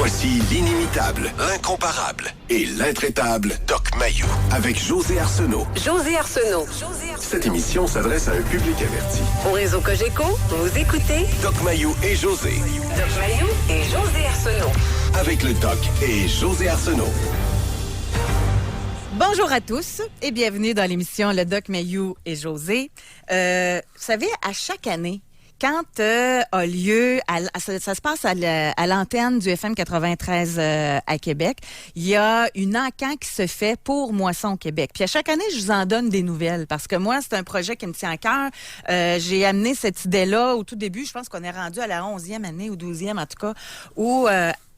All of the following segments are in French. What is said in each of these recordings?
Voici l'inimitable, l'incomparable et l'intraitable Doc Mayou avec José Arsenault. José Arsenault. Cette émission s'adresse à un public averti. Au réseau Cogeco, vous écoutez Doc Mayou et José. Doc Mayou et José Arsenault. Avec le Doc et José Arsenault. Bonjour à tous et bienvenue dans l'émission Le Doc Mayou et José. Vous savez, à chaque année, quand a lieu, ça se passe à l'antenne du FM 93 à Québec, il y a une encan qui se fait pour Moisson Québec. Puis à chaque année, je vous en donne des nouvelles parce que moi, c'est un projet qui me tient à cœur. J'ai amené cette idée-là au tout début. Je pense qu'on est rendu à la 11e année ou 12e en tout cas, où...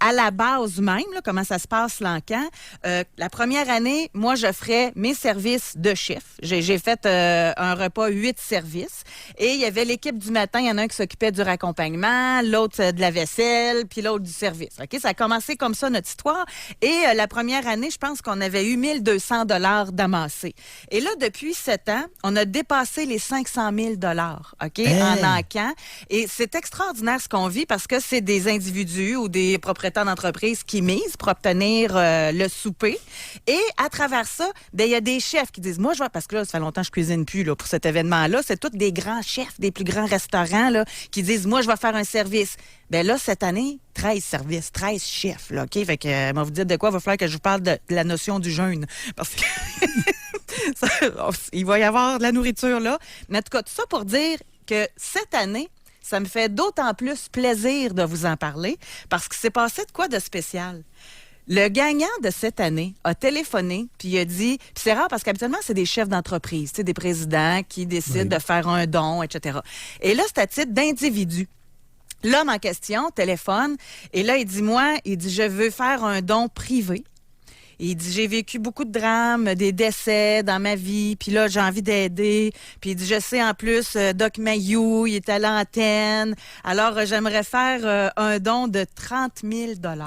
à la base même, là, comment ça se passe l'encan. La première année, moi, je ferais mes services de chef. J'ai fait un repas 8 services. Et il y avait l'équipe du matin. Il y en a un qui s'occupait du raccompagnement, l'autre de la vaisselle, puis l'autre du service. OK? Ça a commencé comme ça, notre histoire. Et la première année, je pense qu'on avait eu 1200 $ d'amassés. Et là, depuis 7 ans, on a dépassé les 500 000 $, OK? En encan. Et c'est extraordinaire ce qu'on vit parce que c'est des individus ou des propriétaires d'entreprise qui misent pour obtenir le souper. Et à travers ça, ben il y a des chefs qui disent, moi, je vais, parce que là, ça fait longtemps que je cuisine plus là, pour cet événement-là, c'est tous des grands chefs, des plus grands restaurants là, qui disent, moi, je vais faire un service. Ben là, cette année, 13 services, 13 chefs, là, OK? Fait que, moi, vous dites de quoi? Il va falloir que je vous parle de la notion du jeûne. Parce que il va y avoir de la nourriture là. Mais en tout cas, tout ça pour dire que cette année, ça me fait d'autant plus plaisir de vous en parler parce que c'est passé de quoi de spécial. Le gagnant de cette année a téléphoné puis il a dit... Puis c'est rare parce qu'habituellement, c'est des chefs d'entreprise, tu sais, des présidents qui décident de faire un don, etc. Et là, c'est à titre d'individu. L'homme en question téléphone et là, il dit, je veux faire un don privé. Il dit, j'ai vécu beaucoup de drames, des décès dans ma vie, puis là, j'ai envie d'aider. Puis il dit, je sais en plus, Doc Mayou, il est à l'antenne. Alors, j'aimerais faire un don de 30 000 $.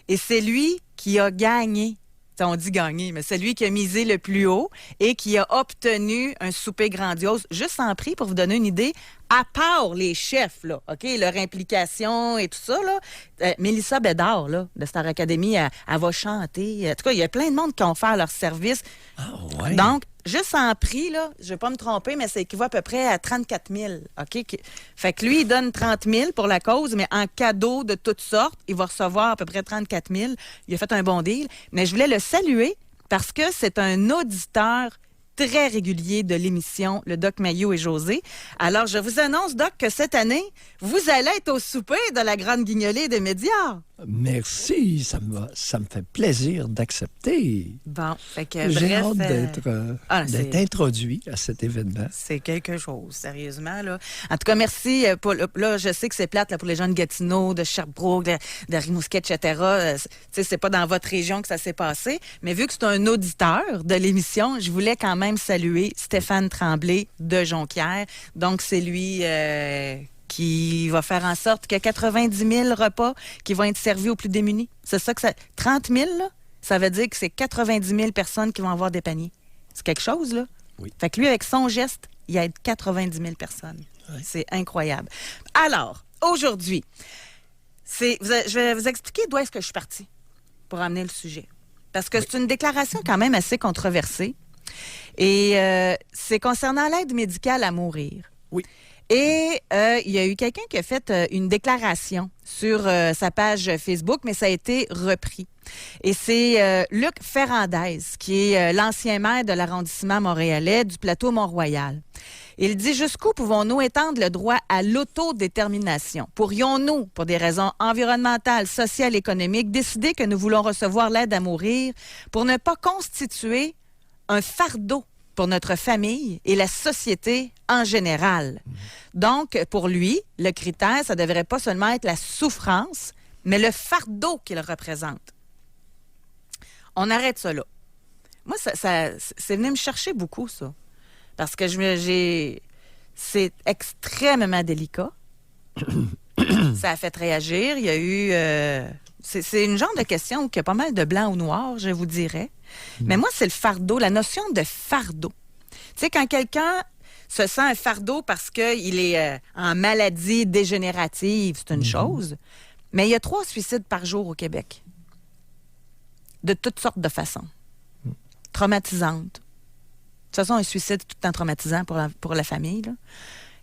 Et c'est lui qui a gagné. On dit gagner, mais c'est lui qui a misé le plus haut et qui a obtenu un souper grandiose, juste en prix, pour vous donner une idée, à part les chefs, là, OK, leur implication et tout ça, là. Mélissa Bédard, là, de Star Academy, elle va chanter. En tout cas, il y a plein de monde qui ont fait leur service. Ah, ouais. Donc, juste en prix, là, je ne vais pas me tromper, mais ça équivaut à peu près à 34 000. OK? Fait que lui, il donne 30 000 pour la cause, mais en cadeau de toutes sortes, il va recevoir à peu près 34 000. Il a fait un bon deal. Mais je voulais le saluer parce que c'est un auditeur très régulier de l'émission Le Doc Mayou et José. Alors, je vous annonce, Doc, que cette année, vous allez être au souper de la Grande Guignolée des médias. Merci, ça me fait plaisir d'accepter. Bon, fait que j'ai bref, hâte d'être introduit à cet événement. C'est quelque chose, sérieusement, là. En tout cas, merci. Là, je sais que c'est plate là, pour les gens de Gatineau, de Sherbrooke, de Rimouski, etc. C'est pas dans votre région que ça s'est passé. Mais vu que c'est un auditeur de l'émission, je voulais quand même saluer Stéphane Tremblay de Jonquière. Donc, c'est lui... qui va faire en sorte qu'il y a 90 000 repas qui vont être servis aux plus démunis. C'est ça que ça... 30 000, là, ça veut dire que c'est 90 000 personnes qui vont avoir des paniers. C'est quelque chose, là? Oui. Fait que lui, avec son geste, il aide 90 000 personnes. Oui. C'est incroyable. Alors, aujourd'hui, je vais vous expliquer d'où est-ce que je suis partie pour amener le sujet. Parce que c'est une déclaration quand même assez controversée. Et c'est concernant l'aide médicale à mourir. Oui. Et il y a eu quelqu'un qui a fait une déclaration sur sa page Facebook, mais ça a été repris. Et c'est Luc Ferrandez, qui est l'ancien maire de l'arrondissement montréalais du plateau Mont-Royal. Il dit, jusqu'où pouvons-nous étendre le droit à l'autodétermination? Pourrions-nous, pour des raisons environnementales, sociales, économiques, décider que nous voulons recevoir l'aide à mourir pour ne pas constituer un fardeau pour notre famille et la société en général? Donc, pour lui, le critère, ça ne devrait pas seulement être la souffrance, mais le fardeau qu'il représente. On arrête ça là. Moi, c'est venu me chercher beaucoup, ça. Parce que c'est extrêmement délicat. Ça a fait réagir. Il y a eu... c'est une genre de question où il y a pas mal de blanc ou noir, je vous dirais. Mais moi, c'est le fardeau, la notion de fardeau. Tu sais, quand quelqu'un se sent un fardeau parce qu'il est en maladie dégénérative, c'est une chose. Mais il y a 3 suicides par jour au Québec. De toutes sortes de façons. Traumatisantes. De toute façon, un suicide, c'est tout le temps traumatisant pour la famille, là.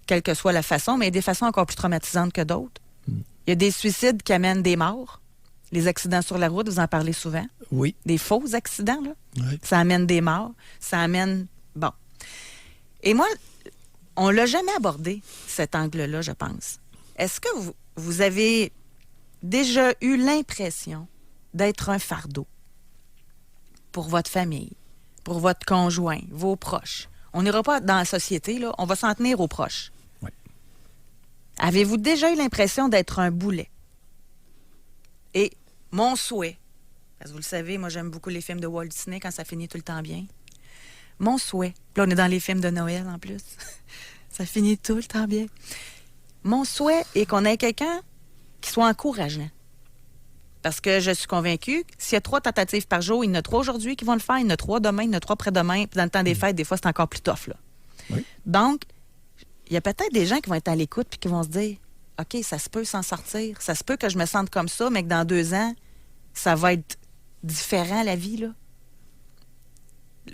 Quelle que soit la façon, mais il y a des façons encore plus traumatisantes que d'autres. Il y a des suicides qui amènent des morts. Les accidents sur la route, vous en parlez souvent. Oui. Des faux accidents, là. Oui. Ça amène des morts. Ça amène... Bon. Et moi, on l'a jamais abordé, cet angle-là, je pense. Est-ce que vous avez déjà eu l'impression d'être un fardeau pour votre famille, pour votre conjoint, vos proches? On n'ira pas dans la société, là. On va s'en tenir aux proches. Oui. Avez-vous déjà eu l'impression d'être un boulet? Et mon souhait, parce que vous le savez, moi j'aime beaucoup les films de Walt Disney quand ça finit tout le temps bien. Mon souhait, puis là on est dans les films de Noël en plus, ça finit tout le temps bien. Mon souhait est qu'on ait quelqu'un qui soit encourageant. Parce que je suis convaincue que s'il y a 3 tentatives par jour, il y en a 3 aujourd'hui qui vont le faire, il y en a 3 demain, il y en a 3 après-demain, puis dans le temps des fêtes, des fois c'est encore plus tough, là. Oui. Donc, il y a peut-être des gens qui vont être à l'écoute puis qui vont se dire OK, ça se peut s'en sortir. Ça se peut que je me sente comme ça, mais que dans 2 ans, ça va être différent, la vie, là.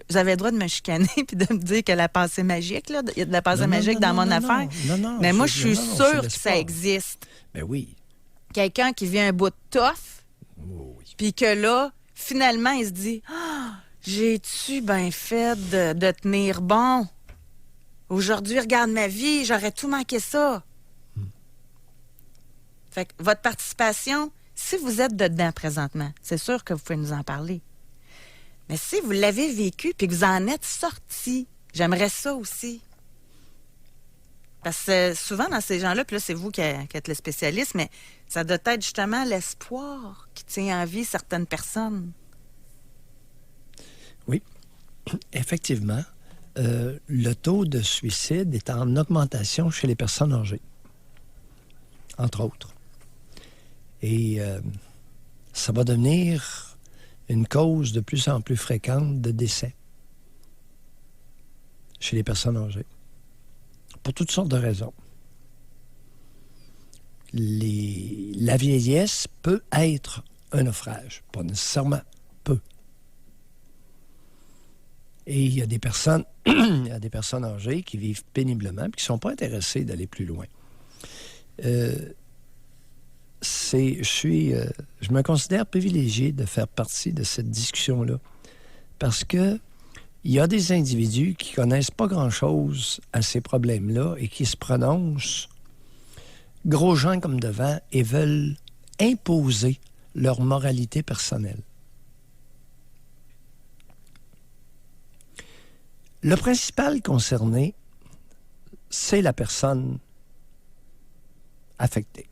Vous avez le droit de me chicaner puis de me dire que la pensée magique, là, il y a de la pensée magique dans mon affaire. Non, mais moi, je suis c'est sûre que l'espoir. ça existe. Ben oui. Quelqu'un qui vit un bout de tough, Oh, oui. puis que là, finalement, il se dit ah, j'ai-tu bien fait de tenir bon? Aujourd'hui, regarde ma vie, j'aurais tout manqué ça. Fait que votre participation, si vous êtes dedans présentement, c'est sûr que vous pouvez nous en parler. Mais si vous l'avez vécu puis que vous en êtes sorti, j'aimerais ça aussi. Parce que souvent, dans ces gens-là, puis là, c'est vous qui êtes le spécialiste, mais ça doit être justement l'espoir qui tient en vie certaines personnes. Oui, effectivement, le taux de suicide est en augmentation chez les personnes âgées, entre autres. Et ça va devenir une cause de plus en plus fréquente de décès chez les personnes âgées, pour toutes sortes de raisons. La vieillesse peut être un naufrage, pas nécessairement, peut. Et il y a des personnes, il y a des personnes âgées qui vivent péniblement et qui ne sont pas intéressées d'aller plus loin. Je me considère privilégié de faire partie de cette discussion-là parce que il y a des individus qui connaissent pas grand-chose à ces problèmes-là et qui se prononcent gros gens comme devant et veulent imposer leur moralité personnelle. Le principal concerné, c'est la personne affectée.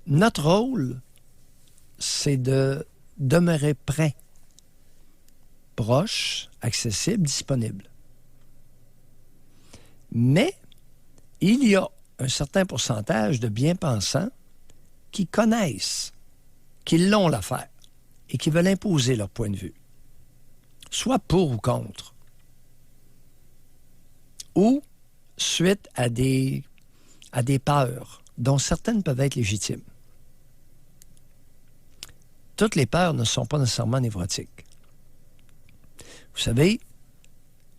Notre rôle, c'est de demeurer prêt, proche, accessible, disponible. Mais il y a un certain pourcentage de bien-pensants qui connaissent, qui l'ont l'affaire et qui veulent imposer leur point de vue, soit pour ou contre, ou suite à des peurs dont certaines peuvent être légitimes. Toutes les peurs ne sont pas nécessairement névrotiques. Vous savez,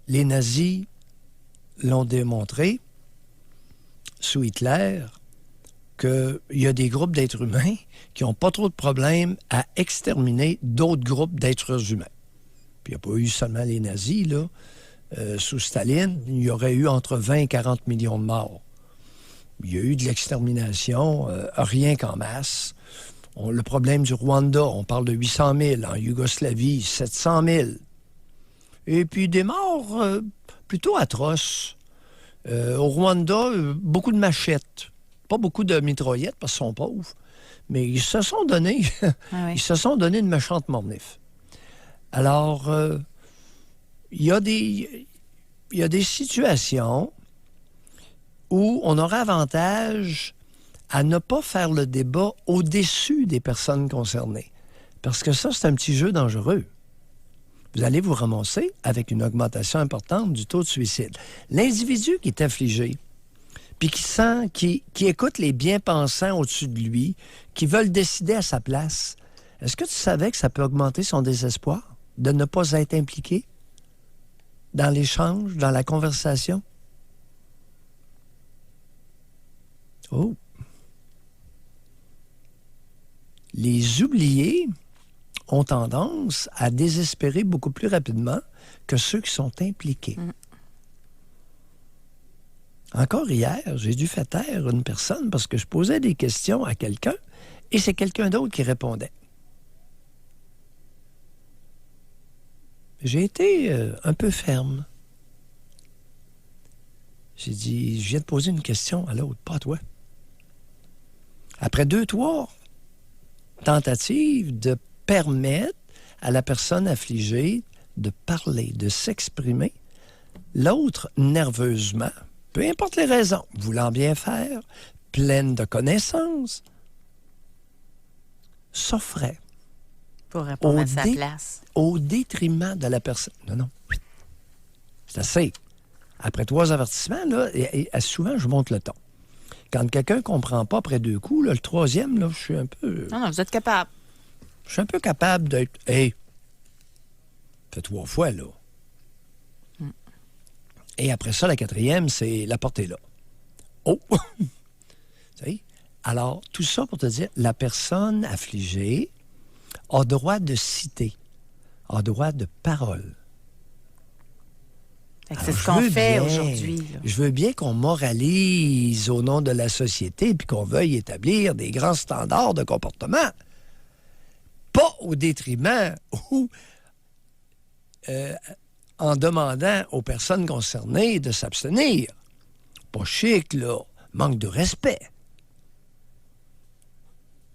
les nazis l'ont démontré sous Hitler qu'il y a des groupes d'êtres humains qui n'ont pas trop de problèmes à exterminer d'autres groupes d'êtres humains. Puis il n'y a pas eu seulement les nazis, là. Sous Staline, il y aurait eu entre 20 et 40 millions de morts. Il y a eu de l'extermination, rien qu'en masse. Le problème du Rwanda, on parle de 800 000. En Yougoslavie, 700 000. Et puis des morts plutôt atroces. Au Rwanda, beaucoup de machettes. Pas beaucoup de mitraillettes parce qu'ils sont pauvres. Mais ils se sont donné, ils se sont donné une méchante mornif. Alors, il y a des situations où on aura avantage à ne pas faire le débat au-dessus des personnes concernées. Parce que ça, c'est un petit jeu dangereux. Vous allez vous ramasser avec une augmentation importante du taux de suicide. L'individu qui est affligé, puis qui écoute les bien-pensants au-dessus de lui, qui veulent décider à sa place, est-ce que tu savais que ça peut augmenter son désespoir de ne pas être impliqué dans l'échange, dans la conversation? Oh! Les oubliés ont tendance à désespérer beaucoup plus rapidement que ceux qui sont impliqués. Encore hier, j'ai dû faire taire une personne parce que je posais des questions à quelqu'un et c'est quelqu'un d'autre qui répondait. J'ai été un peu ferme. J'ai dit, je viens de poser une question à l'autre, pas à toi. Après 2-3 tentatives de permettre à la personne affligée de parler, de s'exprimer, l'autre, nerveusement, peu importe les raisons, voulant bien faire, pleine de connaissances, s'offrait. Pour répondre à sa place. Au détriment de la personne. Non. C'est assez. Après 3 avertissements, là, et souvent, je monte le ton. Quand quelqu'un ne comprend pas après 2 coups, là, le 3e, là, je suis un peu... Non, vous êtes capable. Je suis un peu capable d'être... Hey, fait 3 fois, là. Et après ça, la 4e, c'est la portée là. Oh! Tu sais? Alors, tout ça pour te dire, la personne affligée a droit de citer, a droit de parole. C'est ce qu'on fait aujourd'hui. Là. Je veux bien qu'on moralise au nom de la société puis qu'on veuille établir des grands standards de comportement. Pas au détriment ou en demandant aux personnes concernées de s'abstenir. Pas chic, là. Manque de respect.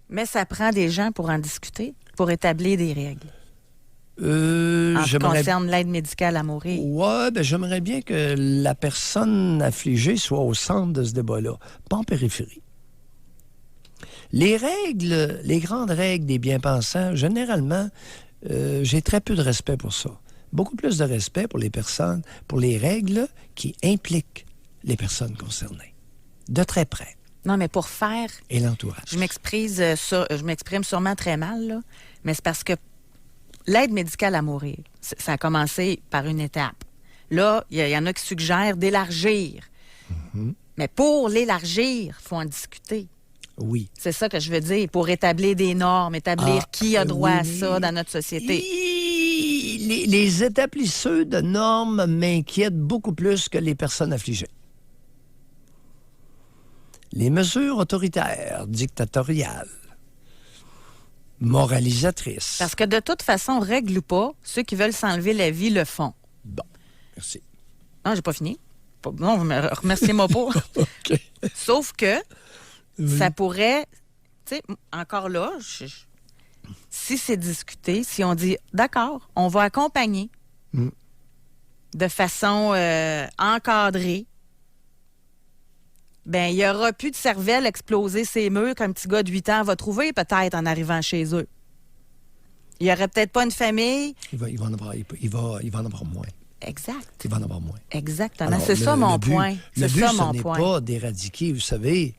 Mais ça prend des gens pour en discuter, pour établir des règles. En ce qui concerne l'aide médicale à mourir. Oui, ben j'aimerais bien que la personne affligée soit au centre de ce débat-là, pas en périphérie. Les règles, les grandes règles des bien-pensants, généralement, j'ai très peu de respect pour ça. Beaucoup plus de respect pour les personnes, pour les règles qui impliquent les personnes concernées. De très près. Non, mais pour faire... Et l'entourage. Je m'exprime sûrement très mal, là, mais c'est parce que l'aide médicale à mourir, ça a commencé par une étape. Là, il y en a qui suggèrent d'élargir. Mm-hmm. Mais pour l'élargir, il faut en discuter. Oui. C'est ça que je veux dire, pour établir des normes, établir qui a droit à ça dans notre société. Les établisseurs de normes m'inquiètent beaucoup plus que les personnes affligées. Les mesures autoritaires, dictatoriales, moralisatrices. Parce que de toute façon, règle ou pas, ceux qui veulent s'enlever la vie le font. Bon, merci. Non, j'ai pas fini. Non, remerciez-moi pas. OK. Sauf que ça pourrait, tu sais, encore là, si c'est discuté, si on dit, d'accord, on va accompagner de façon encadrée, ben il n'y aura plus de cervelle exploser ses murs qu'un petit gars de 8 ans va trouver peut-être en arrivant chez eux. Il n'y aurait peut-être pas une famille. Il va en avoir moins. Exact. Il va en avoir moins. Exactement. Alors, c'est ça mon but, point. Le C'est but, ça ce mon n'est point. pas d'éradiquer. Vous savez,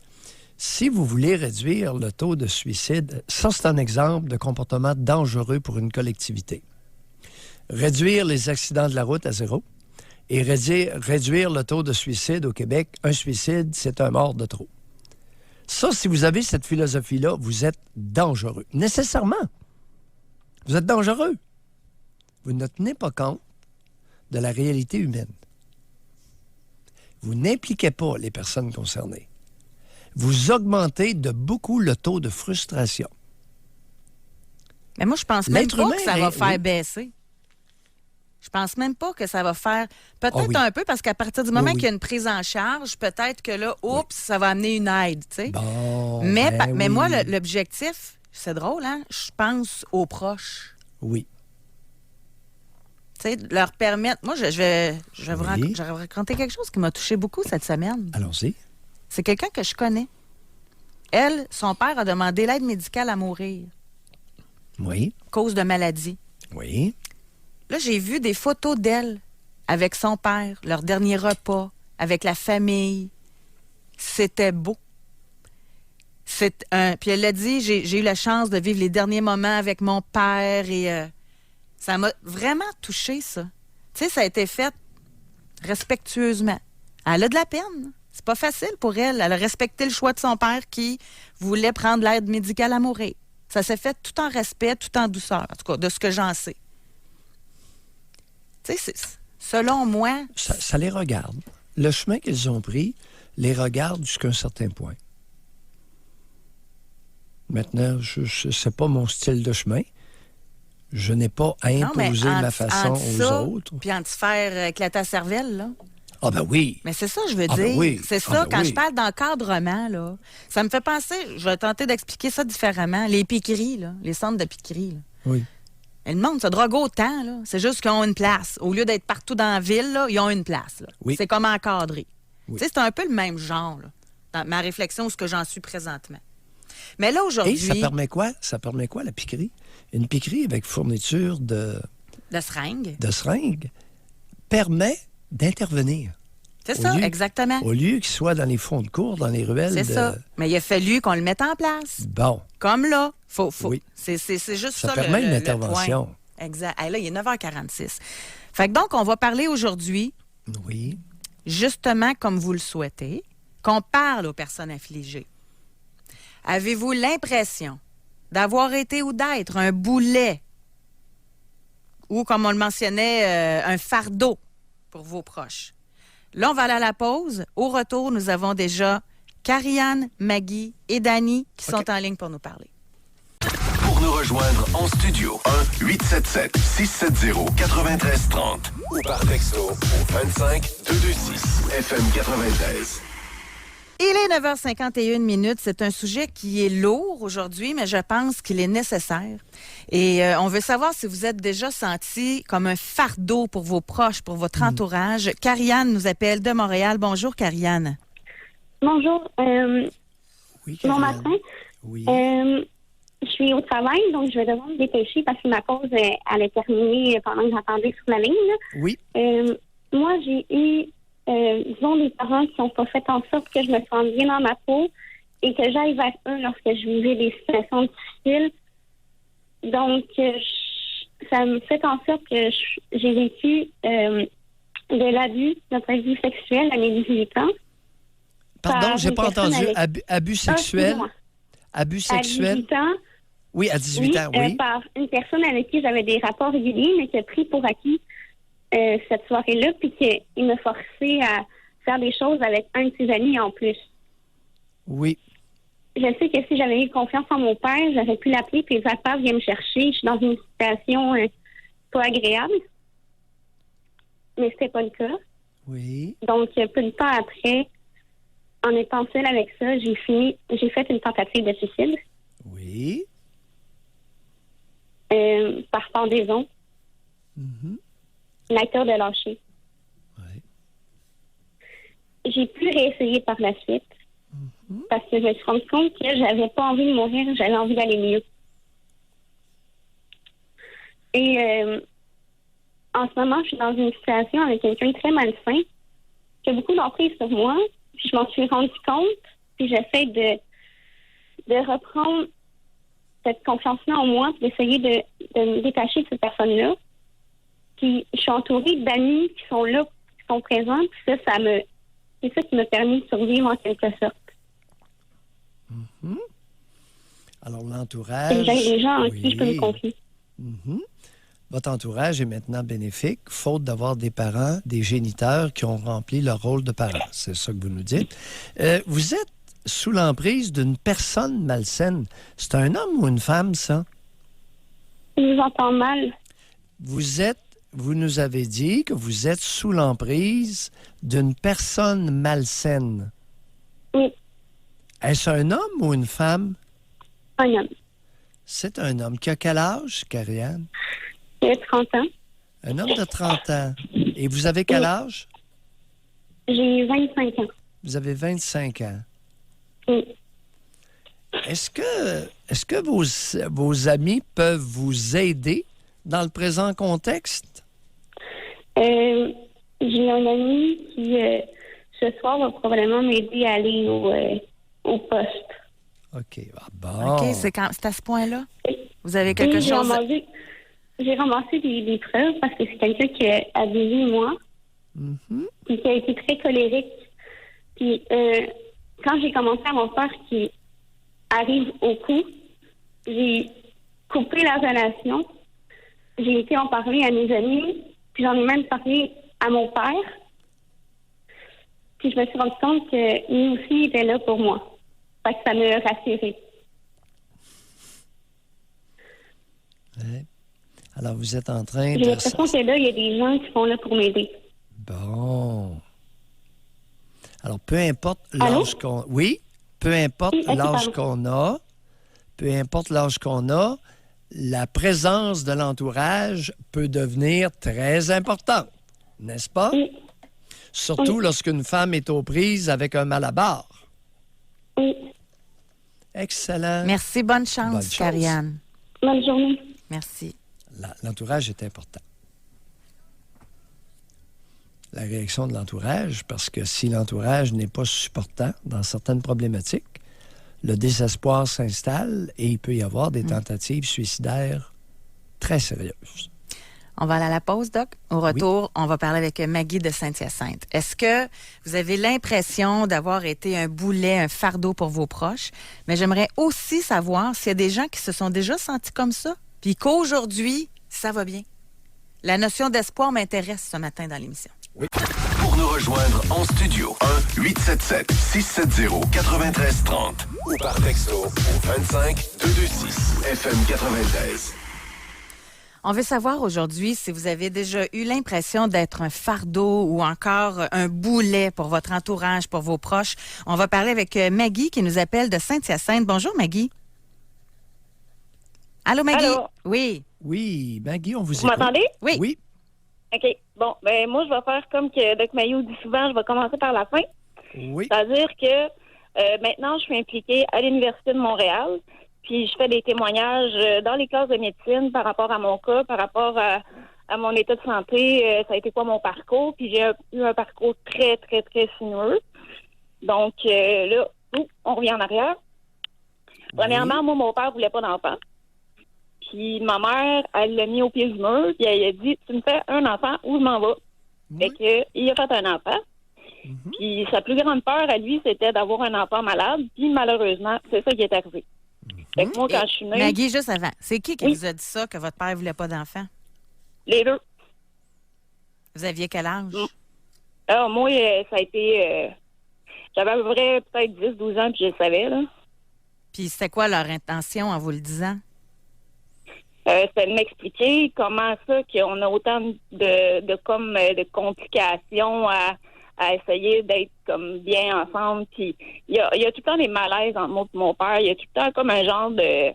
si vous voulez réduire le taux de suicide, ça, c'est un exemple de comportement dangereux pour une collectivité. Réduire les accidents de la route à 0 et réduire le taux de suicide au Québec. Un suicide, c'est un mort de trop. Ça, si vous avez cette philosophie-là, vous êtes dangereux. Nécessairement. Vous êtes dangereux. Vous ne tenez pas compte de la réalité humaine. Vous n'impliquez pas les personnes concernées. Vous augmentez de beaucoup le taux de frustration. Mais moi, je pense même pas que ça va faire baisser. Je pense même pas que ça va faire... Peut-être un peu, parce qu'à partir du moment qu'il y a une prise en charge, peut-être que là, ça va amener une aide, tu sais. Bon, mais moi, l'objectif, c'est drôle, hein? Je pense aux proches. Oui. Tu sais, leur permettre... Moi, je vais vous raconter quelque chose qui m'a touché beaucoup cette semaine. Allons-y. C'est quelqu'un que je connais. Elle, son père a demandé l'aide médicale à mourir. Oui. Cause de maladie. Oui. Là, j'ai vu des photos d'elle avec son père, leur dernier repas, avec la famille. c'était beau. Puis elle l'a dit, j'ai eu la chance de vivre les derniers moments avec mon père et ça m'a vraiment touchée, ça. Tu sais, ça a été fait respectueusement. Elle a de la peine. C'est pas facile pour elle. Elle a respecté le choix de son père qui voulait prendre l'aide médicale à mourir. Ça s'est fait tout en respect, tout en douceur, en tout cas, de ce que j'en sais. Tu sais, selon moi... Ça les regarde. Le chemin qu'ils ont pris les regarde jusqu'à un certain point. Maintenant, c'est pas mon style de chemin. Je n'ai pas à imposer ma façon aux autres. Puis en te faire éclater la cervelle, là. Ah ben oui. Mais c'est ça, je veux dire. Ben oui. C'est ça, quand je parle d'encadrement, là, ça me fait penser, je vais tenter d'expliquer ça différemment, les piqueries, là, les centres de piquerie. Là. Oui. Et le monde se drogue autant, là. C'est juste qu'ils ont une place. Au lieu d'être partout dans la ville, là, ils ont une place. Là. Oui. C'est comme encadré. Oui. Tu sais, c'est un peu le même genre, là, dans ma réflexion, ce que j'en suis présentement. Mais là, aujourd'hui... Et ça permet quoi? Ça permet quoi, la piquerie? Une piquerie avec fourniture de seringues permet d'intervenir. C'est ça, exactement. Au lieu qu'il soit dans les fonds de cours, dans les ruelles. C'est ça. Mais il a fallu qu'on le mette en place. Bon. Comme là. Oui. C'est juste ça. Ça permet une intervention. Point. Exact. Là, il est 9h46. Fait que donc, on va parler aujourd'hui, oui, justement comme vous le souhaitez, qu'on parle aux personnes affligées. Avez-vous l'impression d'avoir été ou d'être un boulet ou, comme on le mentionnait, un fardeau pour vos proches? Là, on va aller à la pause. Au retour, nous avons déjà Karianne, Maggie et Dani qui sont en ligne pour nous parler. Pour nous rejoindre en studio, 1-877-670-9330 ou par texto au 25-226 FM 93. Il est 9h51. C'est un sujet qui est lourd aujourd'hui, mais je pense qu'il est nécessaire. Et on veut savoir si vous êtes déjà senti comme un fardeau pour vos proches, pour votre entourage. Karianne nous appelle de Montréal. Bonjour, Karianne. Bonjour. Oui, bon matin. Oui. Je suis au travail, donc je vais devoir me dépêcher parce que ma pause, elle est terminée pendant que j'attendais sur la ligne. Là. Oui. Moi, j'ai eu... disons, des parents qui n'ont pas fait en sorte que je me sente bien dans ma peau et que j'aille vers eux lorsque je vivais des situations difficiles. Donc, ça me fait en sorte que j'ai vécu de l'abus d'un point de vue sexuel à mes 18 ans. Pardon, j'ai pas entendu. Abus sexuel? Abus sexuel? À 18 ans. Oui, à 18 ans, oui. Par une personne avec qui j'avais des rapports réguliers, mais qui a pris pour acquis cette soirée-là, puis qu'il me forçait à faire des choses avec un de ses amis en plus. Oui. Je sais que si j'avais eu confiance en mon père, j'aurais pu l'appeler, puis les affaires viennent me chercher. Je suis dans une situation pas agréable. Mais c'était pas le cas. Oui. Donc, peu de temps après, en étant seule avec ça, j'ai fait une tentative de suicide. Oui. Par pendaison. Mm-hmm. L'acteur de lâcher. Oui. J'ai pu réessayer par la suite parce que je me suis rendu compte que j'avais pas envie de mourir, j'avais envie d'aller mieux. Et en ce moment, je suis dans une situation avec quelqu'un de très malsain qui a beaucoup d'emprise sur moi. Puis je m'en suis rendu compte, puis j'essaie de reprendre cette confiance-là en moi, puis d'essayer de me détacher de cette personne-là. Puis je suis entourée d'amis qui sont là, qui sont présents, puis c'est ça qui m'a permis de survivre en quelque sorte. Mm-hmm. Alors l'entourage... J'ai des gens en qui je peux me confier. Mm-hmm. Votre entourage est maintenant bénéfique, faute d'avoir des parents, des géniteurs qui ont rempli leur rôle de parents. C'est ça que vous nous dites. Vous êtes sous l'emprise d'une personne malsaine. C'est un homme ou une femme, ça? Je vous entends mal. Vous nous avez dit que vous êtes sous l'emprise d'une personne malsaine. Oui. Est-ce un homme ou une femme? Un homme. C'est un homme. Qui a quel âge, Karianne? J'ai 30 ans. Un homme de 30 ans. Et vous avez quel âge? J'ai 25 ans. Vous avez 25 ans. Oui. Est-ce que vos amis peuvent vous aider dans le présent contexte? J'ai un ami qui ce soir va probablement m'aider à aller au poste. OK. Ah, bon. OK, c'est à ce point-là? Oui. Vous avez quelque Oui, chose... j'ai ramassé des preuves parce que c'est quelqu'un qui a abusé de moi, puis qui a été très colérique. Puis quand j'ai commencé à mon père qui arrive au coup, j'ai coupé la relation. J'ai été en parler à mes amis, puis j'en ai même parlé à mon père. Puis je me suis rendu compte que lui aussi était là pour moi. Fait que ça m'a rassurée. Ouais. Alors, vous êtes en train J'ai de... l'impression que là, il y a des gens qui sont là pour m'aider. Bon. Alors, peu importe Allô? l'âge qu'on... Oui, peu importe Oui, ok, l'âge pardon. qu'on a, peu importe l'âge qu'on a, la présence de l'entourage peut devenir très importante, n'est-ce pas? Oui. Surtout Oui. lorsqu'une femme est aux prises avec un malabar. Oui. Excellent. Merci, bonne chance, Bonne chance. Karianne. Bonne journée. Merci. L'entourage est important. La réaction de l'entourage, parce que si l'entourage n'est pas supportant dans certaines problématiques, le désespoir s'installe et il peut y avoir des tentatives suicidaires très sérieuses. On va aller à la pause, Doc. Au retour, on va parler avec Maggie de Saint-Hyacinthe. Est-ce que vous avez l'impression d'avoir été un boulet, un fardeau pour vos proches? Mais j'aimerais aussi savoir s'il y a des gens qui se sont déjà sentis comme ça, puis qu'aujourd'hui, ça va bien. La notion d'espoir m'intéresse ce matin dans l'émission. Pour nous rejoindre en studio, 1-877-670-9330 ou par texto au 25-226 FM 93. On veut savoir aujourd'hui si vous avez déjà eu l'impression d'être un fardeau ou encore un boulet pour votre entourage, pour vos proches. On va parler avec Maggie qui nous appelle de Saint-Hyacinthe. Bonjour, Maggie. Allô, Maggie? Allô? Oui. Oui, Maggie, on vous Vous écoute. m'entendez? Oui. Oui. OK. Bon, ben moi, je vais faire comme que Doc Maillot dit souvent, je vais commencer par la fin. Oui. C'est-à-dire que maintenant, je suis impliquée à l'Université de Montréal, puis je fais des témoignages dans les classes de médecine par rapport à mon cas, par rapport à mon état de santé, ça a été quoi mon parcours, puis j'ai eu un parcours très, très, très sinueux. Donc là, on revient en arrière. Premièrement, moi, mon père voulait pas d'enfant. Puis ma mère, elle l'a mis au pied du mur, puis elle a dit, tu me fais un enfant ou je m'en vais. Fait que, il a fait un enfant. Puis sa plus grande peur à lui, c'était d'avoir un enfant malade. Puis malheureusement, c'est ça qui est arrivé. Fait que moi, quand je suis née, Maggie, juste avant, c'est qui Oui. vous a dit ça, que votre père ne voulait pas d'enfant? les deux. Vous aviez quel âge? Alors, moi, ça a été... j'avais à peu près peut-être 10-12 ans, puis je le savais, là. Puis c'était quoi leur intention en vous le disant? C'était de m'expliquer comment ça qu'on a autant de complications à essayer d'être comme bien ensemble. Puis il y a tout le temps des malaises entre moi et mon père. Il y a tout le temps comme un genre de...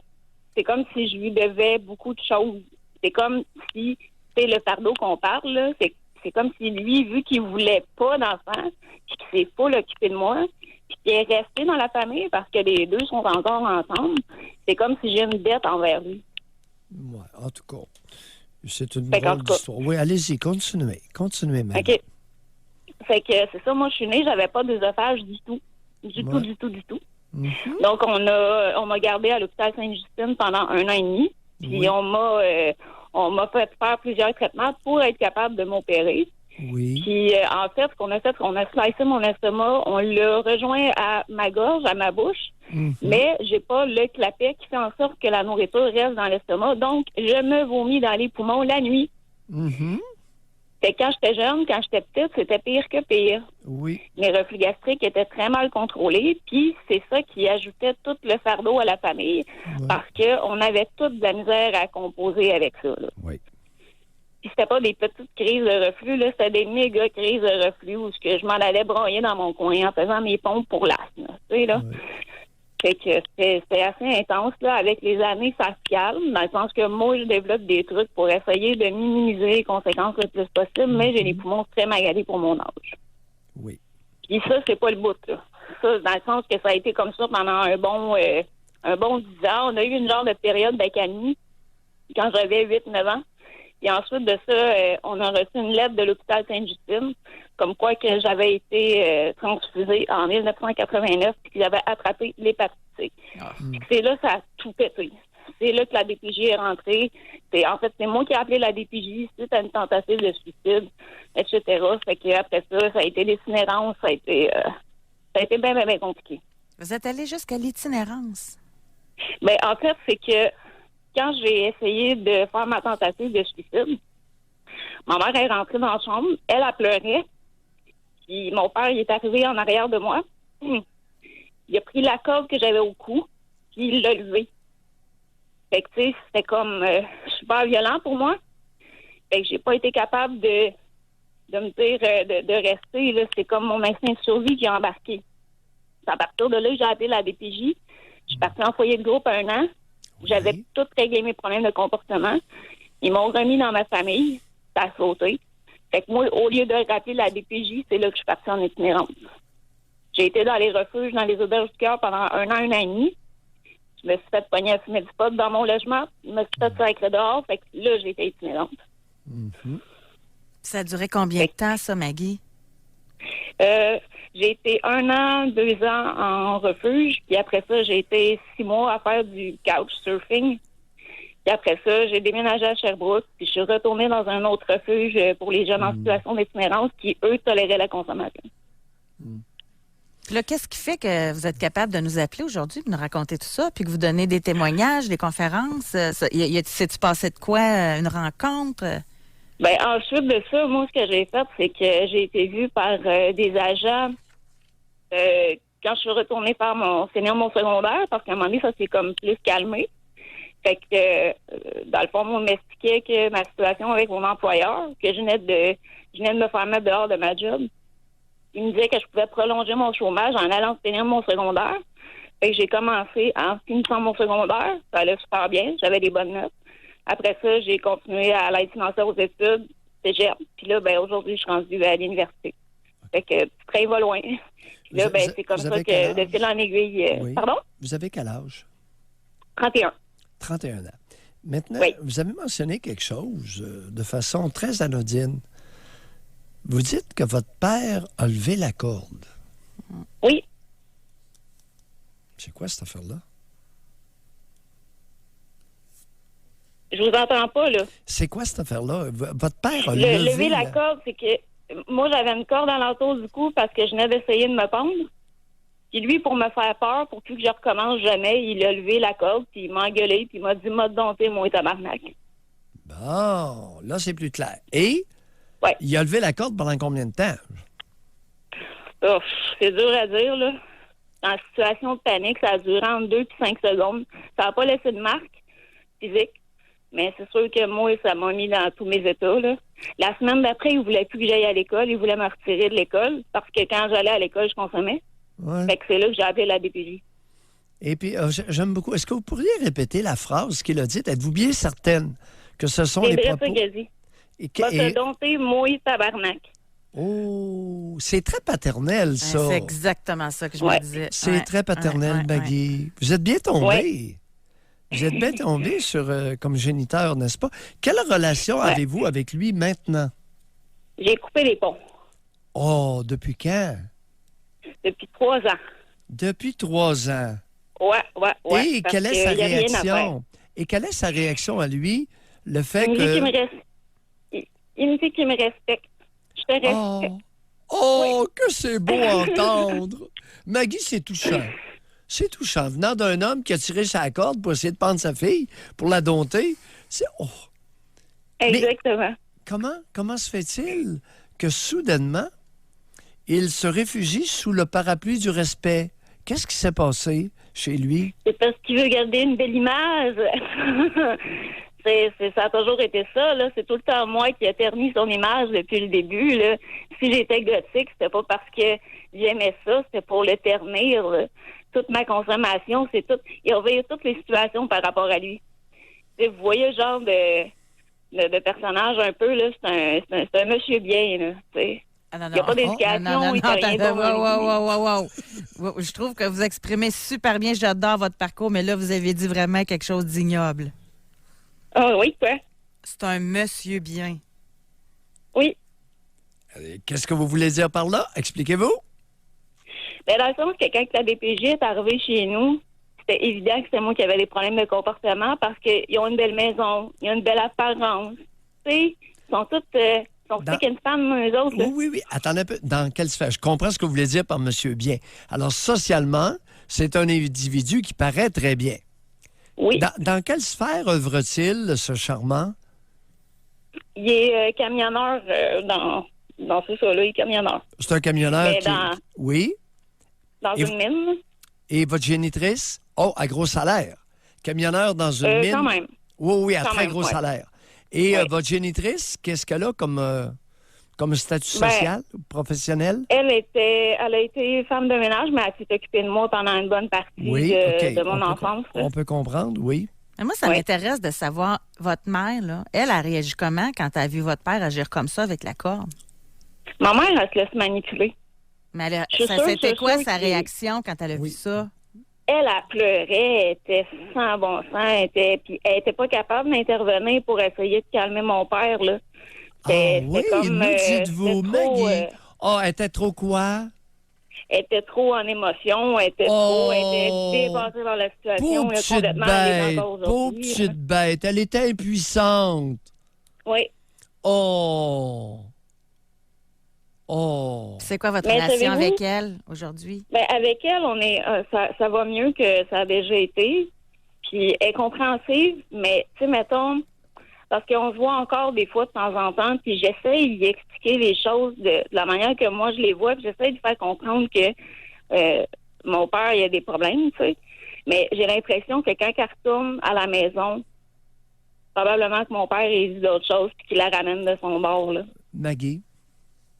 C'est comme si je lui devais beaucoup de choses. C'est comme si, c'est le fardeau qu'on parle, là, c'est comme si lui, vu qu'il voulait pas d'enfant, puis qu'il s'est pas occupé de moi, puis qu'il est resté dans la famille parce que les deux sont encore ensemble, c'est comme si j'ai une dette envers lui. Ouais, en tout cas, c'est une Fait qu'en drôle tout cas- d'histoire. Oui, allez-y, continuez. Continuez, Maggie. OK. Fait que c'est ça, moi je suis née, j'avais pas d'œsophage du tout. Du Ouais. tout. Donc on m'a gardée à l'hôpital Sainte-Justine pendant 1 an et demi. Puis Oui. on m'a fait faire plusieurs traitements pour être capable de m'opérer. Oui. Puis en fait, ce qu'on a fait, c'est qu'on a slicé mon estomac, on l'a rejoint à ma gorge, à ma bouche, mais j'ai pas le clapet qui fait en sorte que la nourriture reste dans l'estomac. Donc, je me vomis dans les poumons la nuit. Mhm. Fait que quand j'étais jeune, quand j'étais petite, c'était pire que pire. Oui. Mes reflux gastriques étaient très mal contrôlés, puis c'est ça qui ajoutait tout le fardeau à la famille, parce qu'on avait toute de la misère à composer avec ça, là. Oui. Puis c'était pas des petites crises de reflux, là, c'était des méga crises de reflux où je m'en allais broyer dans mon coin en faisant mes pompes pour l'asthme, tu sais, là. Oui. Fait que c'était assez intense, là. Avec les années, ça se calme, dans le sens que moi, je développe des trucs pour essayer de minimiser les conséquences le plus possible, mais j'ai les poumons très magadés pour mon âge. Oui. Puis ça, c'est pas le bout, là. Ça, dans le sens que ça a été comme ça pendant un bon 10 ans. On a eu une genre de période d'accalmie quand j'avais 8-9 ans. Et ensuite de ça, on a reçu une lettre de l'hôpital Sainte-Justine, comme quoi que j'avais été transfusée en 1989 et que j'avais attrapé l'hépatite C. Puis c'est là que ça a tout pété. C'est là que la DPJ est rentrée. C'est moi qui ai appelé la DPJ suite à une tentative de suicide, etc. Fait que après ça a été l'itinérance, ça a été bien, bien, bien compliqué. Vous êtes allé jusqu'à l'itinérance? Ben, en fait, c'est que quand j'ai essayé de faire ma tentative de suicide, ma mère est rentrée dans la chambre, elle a pleuré, puis mon père il est arrivé en arrière de moi. Il a pris la corde que j'avais au cou, puis il l'a levée. Fait que, tu sais, c'était comme super violent pour moi. Fait que j'ai pas été capable de me dire de rester. Là. C'est comme mon instinct de survie qui a embarqué. C'est à partir de là que j'ai appelé la DPJ. Je suis partie en foyer de groupe 1 an. J'avais tout réglé mes problèmes de comportement. Ils m'ont remis dans ma famille. Ça a sauté. Fait que moi, au lieu de rappeler la DPJ, c'est là que je suis partie en itinérance. J'ai été dans les refuges, dans les auberges du cœur pendant 1 an et demi. Je me suis fait pogner à fumer du pot dans mon logement. Je me suis fait sacrer dehors. Fait que là, j'ai été itinérante. Ça a duré combien de temps, ça, Maggie? J'ai été 1 an, 2 ans en refuge. Puis après ça, j'ai été 6 mois à faire du couchsurfing. Puis après ça, j'ai déménagé à Sherbrooke. Puis je suis retournée dans un autre refuge pour les jeunes en situation d'itinérance qui, eux, toléraient la consommation. Puis là, qu'est-ce qui fait que vous êtes capable de nous appeler aujourd'hui, de nous raconter tout ça, puis que vous donnez des témoignages, des conférences? S'est-tu passé de quoi? Une rencontre? Ben ensuite de ça, moi, ce que j'ai fait, c'est que j'ai été vue par des agents quand je suis retournée finir mon secondaire, parce qu'à un moment donné, ça s'est comme plus calmé. Fait que, dans le fond, on m'expliquait que ma situation avec mon employeur, que je venais de me faire mettre dehors de ma job. Il me disait que je pouvais prolonger mon chômage en allant finir mon secondaire. Fait que j'ai commencé en finissant mon secondaire. Ça allait super bien. J'avais des bonnes notes. Après ça, j'ai continué à l'aide financière aux études, cégep. Puis là, ben aujourd'hui, je suis rendue à l'université. Fait que le train va loin. Puis là, ben c'est comme ça que de fil en aiguille... Oui. Pardon? Vous avez quel âge? 31. 31 ans. Maintenant, Oui. vous avez mentionné quelque chose de façon très anodine. Vous dites que votre père a levé la corde. Oui. C'est quoi cette affaire-là? Je vous entends pas, là. C'est quoi cette affaire-là? Votre père a levé La corde, c'est que moi, j'avais une corde à l'entour du cou parce que je venais d'essayer de me pendre. Puis lui, pour me faire peur, pour plus que je recommence jamais, il a levé la corde, puis il m'a engueulé, puis il m'a dit « M'a dompté, moi, tabarnak ». Bon, là, c'est plus clair. Et ouais. Il a levé la corde pendant combien de temps? Oh, c'est dur à dire, là. En situation de panique, ça a duré entre 2 et 5 secondes. Ça n'a pas laissé de marque physique, mais c'est sûr que moi, ça m'a mis dans tous mes états, là. La semaine d'après, il ne voulait plus que j'aille à l'école. Il voulait me retirer de l'école parce que quand j'allais à l'école, je consommais. Ouais. Fait que c'est là que j'ai appelé la DPJ. Et puis, j'aime beaucoup. Est-ce que vous pourriez répéter la phrase qu'il a dite? Êtes-vous bien certaine que ce sont les propos? C'est ça qu'il a dit. Va te dompter, moi, tabarnak. Oh, c'est très paternel, ça. C'est exactement ça que je me disais. C'est très paternel, Maggie. Vous êtes bien tombé. Ouais. Vous êtes bien tombé comme géniteur, n'est-ce pas? Quelle relation avez-vous avec lui maintenant? J'ai coupé les ponts. Oh, depuis quand? Depuis 3 ans. Depuis 3 ans. Ouais. Et quelle est sa réaction? Et quelle est sa réaction à lui? Le fait Il me dit qu'il me respecte. Je te respecte. Oh, que c'est beau à entendre! Maggie, c'est touchant. C'est touchant. Venant d'un homme qui a tiré sa corde pour essayer de prendre sa fille, pour la dompter, c'est... Oh. Exactement. Mais comment se fait-il que soudainement, il se réfugie sous le parapluie du respect? Qu'est-ce qui s'est passé chez lui? C'est parce qu'il veut garder une belle image. Ça a toujours été ça, là. C'est tout le temps moi qui a terni son image depuis le début, là. Si j'étais gothique, c'était pas parce que j'aimais ça, c'était pour le ternir, là. Toute ma consommation, c'est tout. Il revient toutes les situations par rapport à lui. Vous voyez le genre de personnage un peu, là. C'est un monsieur bien, là. T'sais. Ah, non, il n'y a pas d'éducation, il n'y a rien wow. Je trouve que vous exprimez super bien. J'adore votre parcours, mais là, vous avez dit vraiment quelque chose d'ignoble. Ah oui, quoi? c'est un monsieur bien. Oui. Qu'est-ce que vous voulez dire par là? Expliquez-vous. Ben, dans le sens que quand la DPJ est arrivée chez nous, c'était évident que c'était moi qui avais des problèmes de comportement parce qu'ils ont une belle maison, ils ont une belle apparence. Tu sais, ils sont toutes... sont Dans- une femme, eux autres. Là. Oui. Attendez un peu. Dans quelle sphère? Je comprends ce que vous voulez dire par monsieur bien. Alors, socialement, c'est un individu qui paraît très bien. Oui. Dans quelle sphère œuvre-t-il, ce charmant? Il est camionneur dans ce ça-là, il est camionneur. C'est un camionneur Mais qui... Oui. Dans Et une mine. Et votre génitrice? Oh, à gros salaire. Camionneur dans une mine? Quand même. Oui, à Quand très même, gros ouais. salaire. Et Ouais. votre génitrice, qu'est-ce qu'elle a comme statut Ben, social ou professionnel? Elle a été femme de ménage, mais elle s'est occupée de moi pendant une bonne partie Oui, OK. de mon enfance. là. On peut comprendre, oui. Mais moi, ça Ouais. m'intéresse de savoir, votre mère, là, elle a réagi comment quand elle a vu votre père agir comme ça avec la corde? Ma mère, elle se laisse manipuler. Mais Je suis sûre, c'était je suis quoi sûre sa qu'il- réaction quand elle a Oui. vu ça? Elle pleurait, elle était sans bon sens, puis elle était pas capable d'intervenir pour essayer de calmer mon père, là. Ah oui, comme, nous dites-vous, c'était trop, Maggie. Elle était trop quoi? elle était trop en émotion, elle était Oh! elle était dépassée par la situation, Pauvre là, petite complètement elle est bête, encore pauvre aujourd'hui, là. petite bête, elle était impuissante. Oui. Oh! Oh! C'est quoi votre Mais relation savez-vous? avec elle aujourd'hui? Ben, avec elle, on est ça va mieux que ça a déjà été. Puis elle est compréhensive, mais tu sais, mettons, parce qu'on se voit encore des fois de temps en temps, puis j'essaie d'y expliquer les choses de la manière que moi je les vois, puis j'essaie de faire comprendre que mon père, il a des problèmes, tu sais. Mais j'ai l'impression que quand elle retourne à la maison, probablement que mon père il dit d'autres choses, puis qu'il la ramène de son bord, là. Maggie?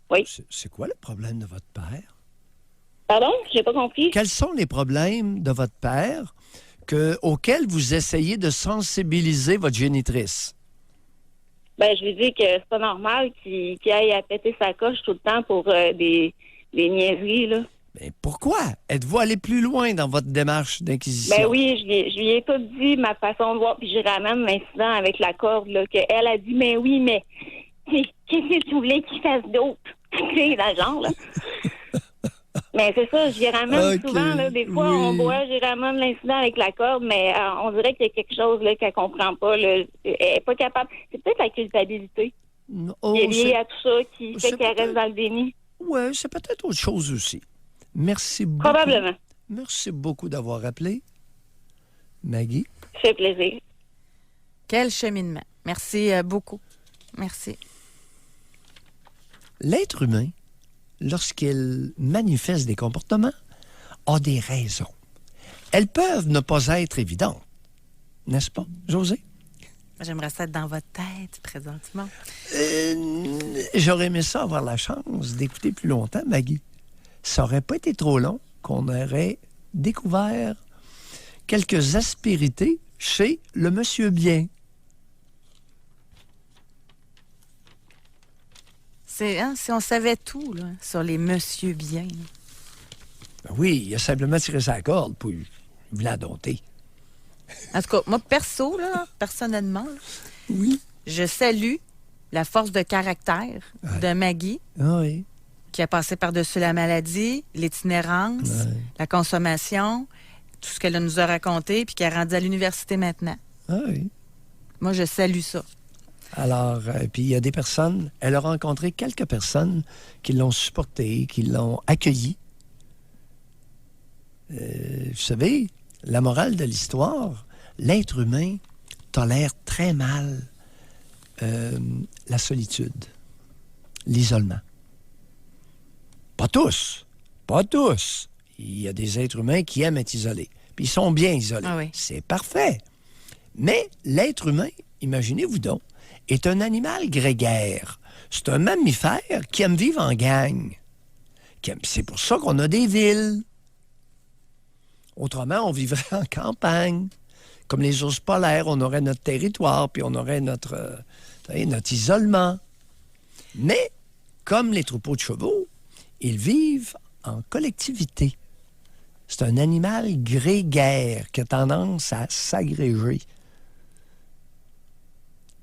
Oui. C'est quoi le problème de votre père? Pardon? J'ai pas compris. Quels sont les problèmes de votre père auxquels vous essayez de sensibiliser votre génitrice? Ben, je lui dis que c'est pas normal qu'il aille à péter sa coche tout le temps pour des niaiseries, là. Mais pourquoi? Êtes-vous allé plus loin dans votre démarche d'inquisition? Ben oui, je lui ai tout dit ma façon de voir, puis je ramène l'incident avec la corde, là, qu'elle a dit, mais oui, mais qu'est-ce que tu voulais qu'il fasse d'autre? C'est dans le genre, là. Mais c'est ça, j'y ramène Ok, souvent, là, des fois, oui. on boit, j'y ramène l'incident avec la corde, mais on dirait qu'il y a quelque chose, là, qu'elle comprend pas, là. Elle est pas capable. C'est peut-être la culpabilité. Oh, Il est lié c'est- à tout ça qui fait c'est qu'elle peut-être- reste dans le déni. ouais, c'est peut-être autre chose aussi. Merci beaucoup. Probablement. Merci beaucoup d'avoir appelé. Maggie? Ça fait plaisir. Quel cheminement. Merci beaucoup. Merci. L'être humain, lorsqu'il manifeste des comportements, a des raisons. Elles peuvent ne pas être évidentes. N'est-ce pas, José? J'aimerais ça être dans votre tête présentement. J'aurais aimé ça avoir la chance d'écouter plus longtemps, Maggie. Ça aurait pas été trop long qu'on aurait découvert quelques aspérités chez le monsieur bien. Si on savait tout là, sur les monsieur bien. Ben oui, il a simplement tiré sa corde pour vous la dompter. En tout cas, moi, personnellement, là, Oui. je salue la force de caractère de Maggie, Ah oui. qui a passé par-dessus la maladie, l'itinérance, la consommation, tout ce qu'elle nous a raconté, puis qui est rendue à l'université maintenant. Ah oui. Moi, je salue ça. Alors, puis il y a des personnes, elle a rencontré quelques personnes qui l'ont supportée, qui l'ont accueillie. Vous savez, la morale de l'histoire, l'être humain tolère très mal la solitude, l'isolement. Pas tous, pas tous. Il y a des êtres humains qui aiment être isolés, puis ils sont bien isolés. Ah oui. C'est parfait. Mais l'être humain, imaginez-vous donc, est un animal grégaire. C'est un mammifère qui aime vivre en gang. C'est pour ça qu'on a des villes. Autrement, on vivrait en campagne. Comme les ours polaires, on aurait notre territoire, puis on aurait notre isolement. Mais, comme les troupeaux de chevaux, ils vivent en collectivité. C'est un animal grégaire qui a tendance à s'agréger.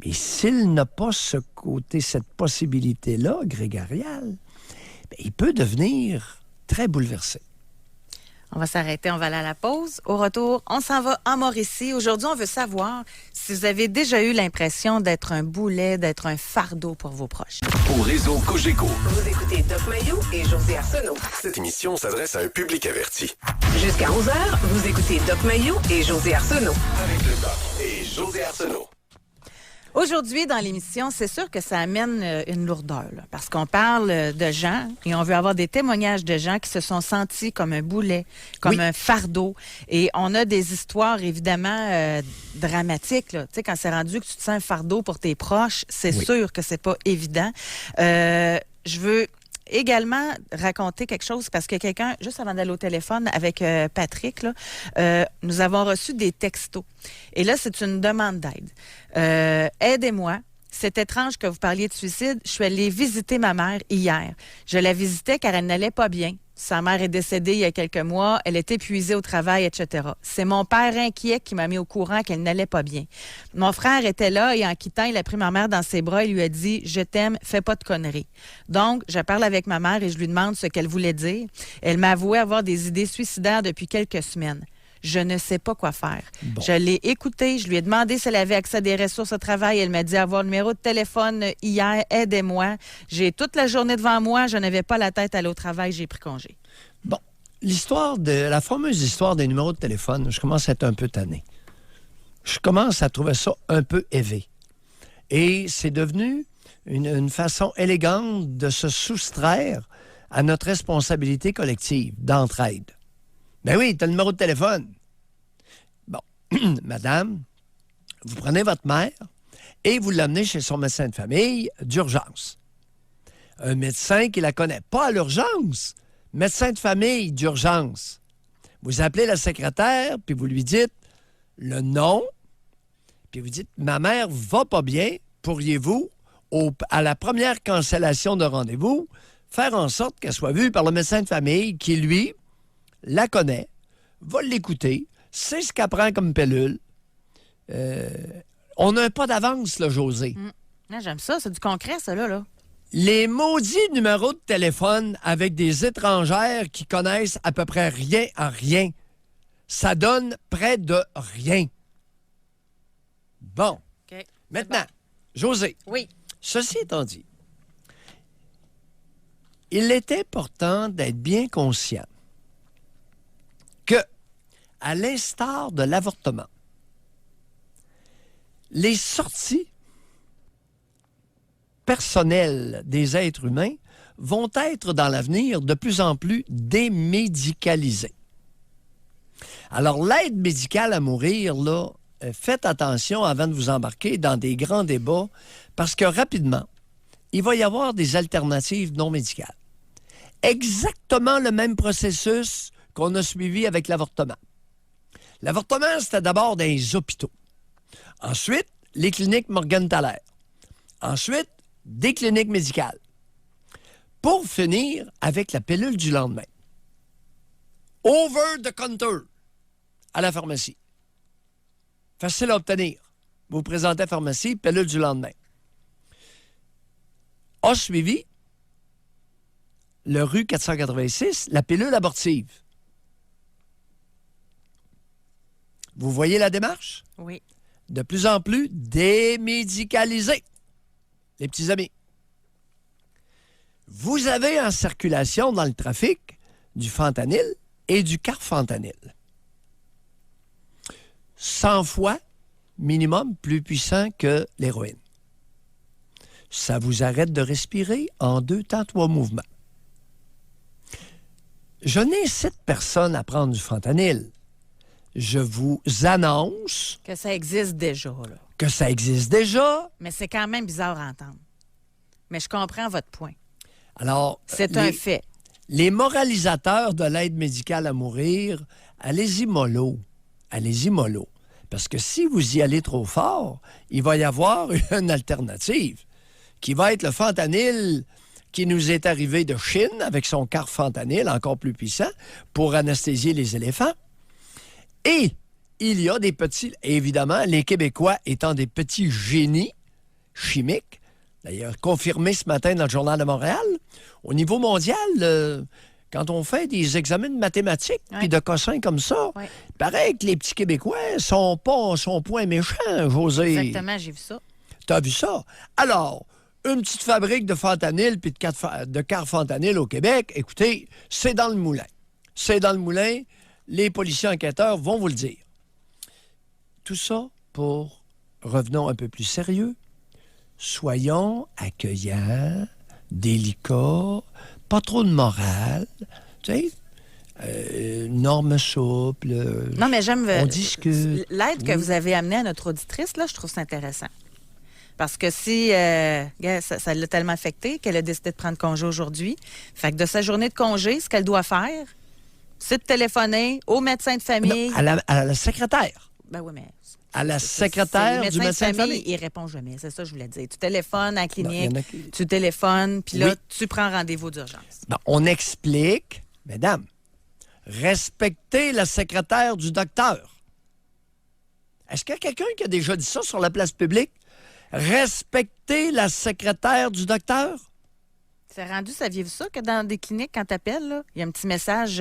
Mais s'il n'a pas cette possibilité-là, grégoriale, bien, il peut devenir très bouleversé. On va s'arrêter, on va aller à la pause. Au retour, on s'en va en Mauricie. Aujourd'hui, on veut savoir si vous avez déjà eu l'impression d'être un boulet, d'être un fardeau pour vos proches. Au réseau Cogeco, Vous écoutez Doc Mayou et José Arsenault. cette émission s'adresse à un public averti. Jusqu'à 11h, vous écoutez Doc Mayou et José Arsenault. Avec le Doc et José Arsenault. Aujourd'hui, dans l'émission, c'est sûr que ça amène une lourdeur, là, parce qu'on parle de gens et on veut avoir des témoignages de gens qui se sont sentis comme un boulet, comme un fardeau. Et on a des histoires, évidemment, dramatiques. Là. Tu sais, quand c'est rendu que tu te sens un fardeau pour tes proches, c'est sûr que c'est pas évident. Je veux également raconter quelque chose parce que quelqu'un, juste avant d'aller au téléphone avec Patrick, là, nous avons reçu des textos. Et là, c'est une demande d'aide. Aidez-moi. C'est étrange que vous parliez de suicide. Je suis allée visiter ma mère hier. Je la visitais car elle n'allait pas bien. Sa mère est décédée il y a quelques mois. Elle est épuisée au travail, etc. C'est mon père inquiet qui m'a mis au courant qu'elle n'allait pas bien. Mon frère était là et en quittant, il a pris ma mère dans ses bras et lui a dit « Je t'aime, fais pas de conneries ». Donc, je parle avec ma mère et je lui demande ce qu'elle voulait dire. Elle m'a avoué avoir des idées suicidaires depuis quelques semaines. Je ne sais pas quoi faire. Bon. Je l'ai écoutée, je lui ai demandé si elle avait accès à des ressources au travail. Elle m'a dit avoir le numéro de téléphone hier, aidez-moi. J'ai toute la journée devant moi, je n'avais pas la tête à aller au travail, j'ai pris congé. Bon, la fameuse histoire des numéros de téléphone, je commence à être un peu tanné. Je commence à trouver ça un peu élevé. Et c'est devenu une façon élégante de se soustraire à notre responsabilité collective d'entraide. Ben oui, tu as le numéro de téléphone. Bon, madame, vous prenez votre mère et vous l'amenez chez son médecin de famille d'urgence. Un médecin qui la connaît pas à l'urgence. Médecin de famille d'urgence. Vous appelez la secrétaire, puis vous lui dites le nom, puis vous dites « Ma mère va pas bien, pourriez-vous, à la première cancellation de rendez-vous, faire en sorte qu'elle soit vue par le médecin de famille qui, lui, la connaît, va l'écouter, sait ce qu'elle prend comme pilule. On n'a pas d'avance, là, José. Ah, j'aime ça, c'est du concret, ça, là. Les maudits numéros de téléphone avec des étrangères qui connaissent à peu près rien à rien, ça donne près de rien. Bon. OK. Maintenant, José. Oui. Ceci étant dit, il est important d'être bien conscient que, à l'instar de l'avortement, les sorties personnelles des êtres humains vont être dans l'avenir de plus en plus démédicalisées. Alors, l'aide médicale à mourir, là, faites attention avant de vous embarquer dans des grands débats parce que rapidement, il va y avoir des alternatives non médicales. Exactement le même processus qu'on a suivi avec l'avortement. L'avortement, c'était d'abord dans les hôpitaux. Ensuite, les cliniques Morgenthaler. Ensuite, des cliniques médicales. Pour finir avec la pilule du lendemain. Over the counter à la pharmacie. Facile à obtenir. Vous vous présentez à la pharmacie, pilule du lendemain. A suivi le rue 486, la pilule abortive. Vous voyez la démarche? Oui. De plus en plus démédicalisée. Les petits amis. Vous avez en circulation dans le trafic du fentanyl et du carfentanyl. 100 fois minimum plus puissant que l'héroïne. Ça vous arrête de respirer en 2 temps, 3 mouvements. Je n'incite personne à prendre du fentanyl. Je vous annonce Que ça existe déjà, là. que ça existe déjà. Mais c'est quand même bizarre à entendre. Mais je comprends votre point. Alors, C'est un fait. Les moralisateurs de l'aide médicale à mourir, allez-y mollo. Allez-y mollo. Parce que si vous y allez trop fort, il va y avoir une alternative qui va être le fentanyl qui nous est arrivé de Chine avec son carfentanyl encore plus puissant pour anesthésier les éléphants. Et il y a des petits, évidemment, les Québécois étant des petits génies, chimiques, d'ailleurs confirmé ce matin dans le Journal de Montréal. Au niveau mondial, quand on fait des examens de mathématiques puis de cossins comme ça, il paraît que les petits Québécois sont point méchants, José. Exactement, j'ai vu ça. T'as vu ça? Alors, une petite fabrique de fentanyl puis de carfentanyl au Québec, écoutez, c'est dans le moulin. C'est dans le moulin. Les policiers enquêteurs vont vous le dire. Tout ça pour, revenons un peu plus sérieux, soyons accueillants, délicats, pas trop de morale, tu sais, normes souples. Non, mais j'aime on discute. l'aide que vous avez amenée à notre auditrice, là, je trouve ça intéressant. Parce que si ça l'a tellement affecté qu'elle a décidé de prendre congé aujourd'hui, fait que de sa journée de congé, ce qu'elle doit faire, c'est de téléphoner au médecin de famille. Non, à la secrétaire. Ben oui, mais... À la secrétaire du médecin de famille. Il répond jamais, c'est ça que je voulais dire. Tu téléphones à la clinique, tu téléphones, puis là, tu prends rendez-vous d'urgence. Ben, on explique, mesdames, respectez la secrétaire du docteur. Est-ce qu'il y a quelqu'un qui a déjà dit ça sur la place publique? Respectez la secrétaire du docteur? C'est rendu, saviez-vous ça, que dans des cliniques, quand tu appelles, il y a un petit message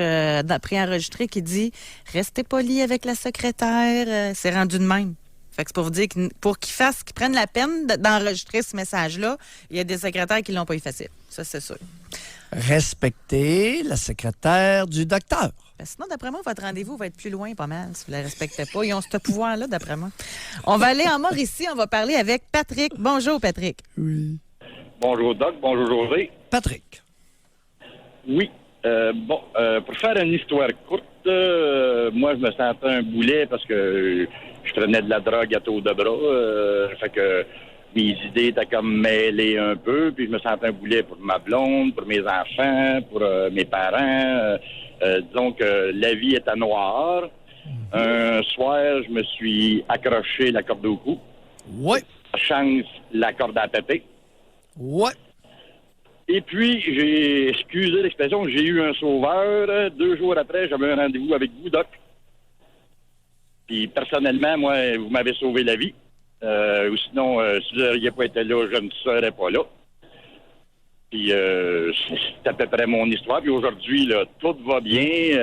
préenregistré qui dit « Restez poli avec la secrétaire. C'est rendu de même. Fait que c'est pour vous dire que pour qu'ils prennent la peine d'enregistrer ce message-là, il y a des secrétaires qui ne l'ont pas effacé. Ça, c'est sûr. Respectez la secrétaire du docteur. Ben, sinon, d'après moi, votre rendez-vous va être plus loin, pas mal, si vous ne la respectez pas. Ils ont ce pouvoir-là, d'après moi. On va aller en Mauricie, on va parler avec Patrick. Bonjour, Patrick. Oui. Bonjour, Doc. Bonjour, José. Patrick. Oui. Pour faire une histoire courte, moi, je me sentais un boulet parce que je prenais de la drogue à taux de bras. Fait que mes idées étaient comme mêlées un peu, puis je me sentais un boulet pour ma blonde, pour mes enfants, pour mes parents. Disons que la vie était noire. Un soir, je me suis accroché la corde au cou. Oui. Chance, la corde à péter. Ouais. Et puis, excusez l'expression, j'ai eu un sauveur. 2 jours après, j'avais un rendez-vous avec vous, Doc. Puis, personnellement, moi, vous m'avez sauvé la vie. Ou sinon, si vous n'auriez pas été là, je ne serais pas là. Puis, c'est à peu près mon histoire. Puis aujourd'hui, là, tout va bien.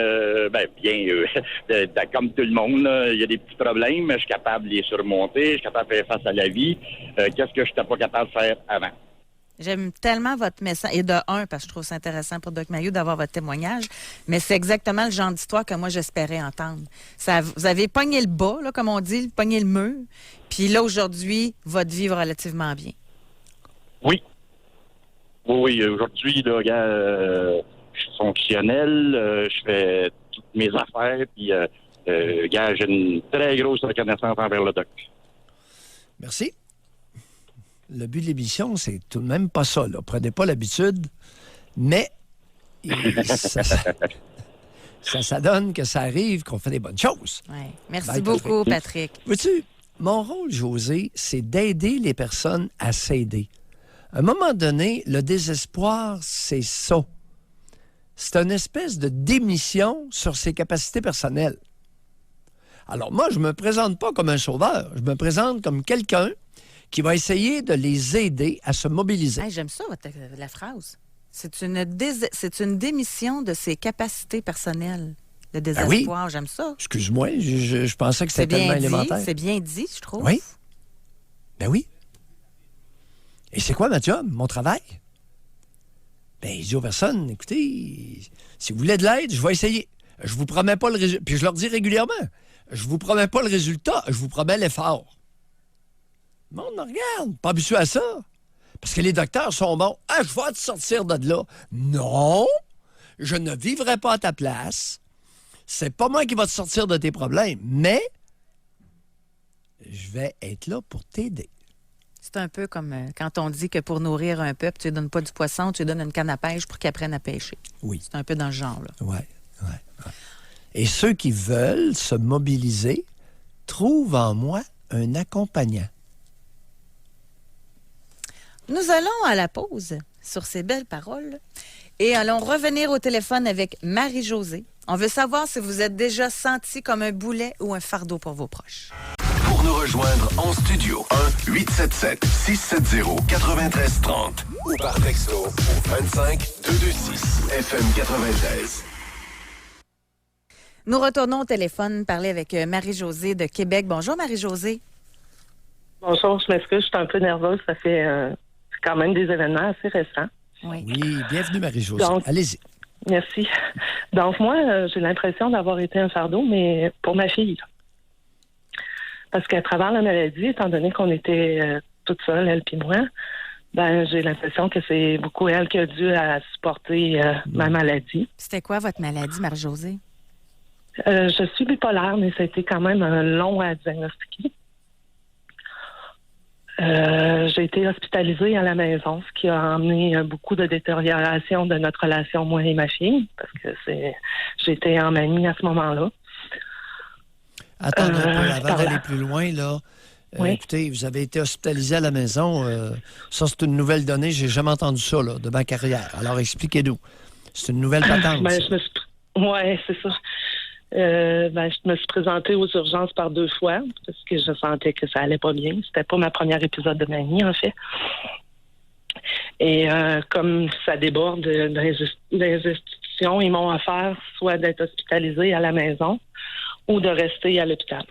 Comme tout le monde, là, il y a des petits problèmes, mais je suis capable de les surmonter. Je suis capable de faire face à la vie. Qu'est-ce que je n'étais pas capable de faire avant? J'aime tellement votre message. Et de un, parce que je trouve ça intéressant pour Doc Mayou d'avoir votre témoignage, mais c'est exactement le genre d'histoire que moi, j'espérais entendre. Vous avez pogné le bas, là, comme on dit, pogné le mur. Puis là, aujourd'hui, votre vie va relativement bien. Oui. Oui, aujourd'hui, là, je suis fonctionnel, je fais toutes mes affaires, puis, j'ai une très grosse reconnaissance envers le Doc. Merci. Le but de l'émission, c'est tout de même pas ça. Là. Prenez pas l'habitude, mais ça donne que ça arrive, qu'on fait des bonnes choses. Ouais. Merci beaucoup, Patrick. Vois-tu, mon rôle, José, c'est d'aider les personnes à s'aider. À un moment donné, le désespoir, c'est ça. C'est une espèce de démission sur ses capacités personnelles. Alors moi, je me présente pas comme un sauveur. Je me présente comme quelqu'un qui va essayer de les aider à se mobiliser. Hey, j'aime ça, la phrase. C'est une démission de ses capacités personnelles. Le désespoir, j'aime ça. Excuse-moi, je pensais que c'était tellement élémentaire. C'est bien dit, je trouve. Oui. Ben oui. Et c'est quoi ma job, mon travail? Ben, je dis aux personnes, écoutez, si vous voulez de l'aide, je vais essayer. Je vous promets pas le résultat. Puis je leur dis régulièrement, je vous promets pas le résultat, je vous promets l'effort. Le monde me regarde, pas habitué à ça. Parce que les docteurs sont bons. Ah, je vais te sortir de là. Non, je ne vivrai pas à ta place. C'est pas moi qui va te sortir de tes problèmes, mais je vais être là pour t'aider. C'est un peu comme quand on dit que pour nourrir un peuple, tu ne donnes pas du poisson, tu lui donnes une canne à pêche pour qu'il apprenne à pêcher. Oui. C'est un peu dans ce genre-là. Oui. Et ceux qui veulent se mobiliser trouvent en moi un accompagnant. Nous allons à la pause sur ces belles paroles et allons revenir au téléphone avec Marie-Josée. On veut savoir si vous êtes déjà senti comme un boulet ou un fardeau pour vos proches. Pour nous rejoindre, rejoindre en studio. 1-877-670-9330 ou par texto au 25-226 FM 93. Nous retournons au téléphone parler avec Marie-Josée de Québec. Bonjour, Marie-Josée. Bonjour, je m'excuse, je suis un peu nerveuse. Ça fait quand même des événements assez récents. Oui, bienvenue, Marie-Josée. Donc, allez-y. Merci. Donc, moi, j'ai l'impression d'avoir été un fardeau, mais pour ma fille. Parce qu'à travers la maladie, étant donné qu'on était toute seule, elle puis moi, ben, j'ai l'impression que c'est beaucoup elle qui a dû à supporter ma maladie. C'était quoi votre maladie, Marie-Josée? Je suis bipolaire, mais ça a été quand même long à diagnostiquer. J'ai été hospitalisée à la maison, ce qui a amené beaucoup de détérioration de notre relation, moi et ma fille, parce que j'étais en mamie à ce moment-là. Attendez un peu, avant d'aller plus loin, là. Oui. Écoutez, vous avez été hospitalisé à la maison. Ça, c'est une nouvelle donnée. J'ai jamais entendu ça, là, de ma carrière. Alors, expliquez-nous. C'est une nouvelle patente. Oui, c'est ça. Je me suis présentée aux urgences par 2 fois parce que je sentais que ça allait pas bien. C'était pas ma première épisode de manie, en fait. Et comme ça déborde des institutions, ils m'ont offert soit d'être hospitalisée à la maison ou de rester à l'hôpital.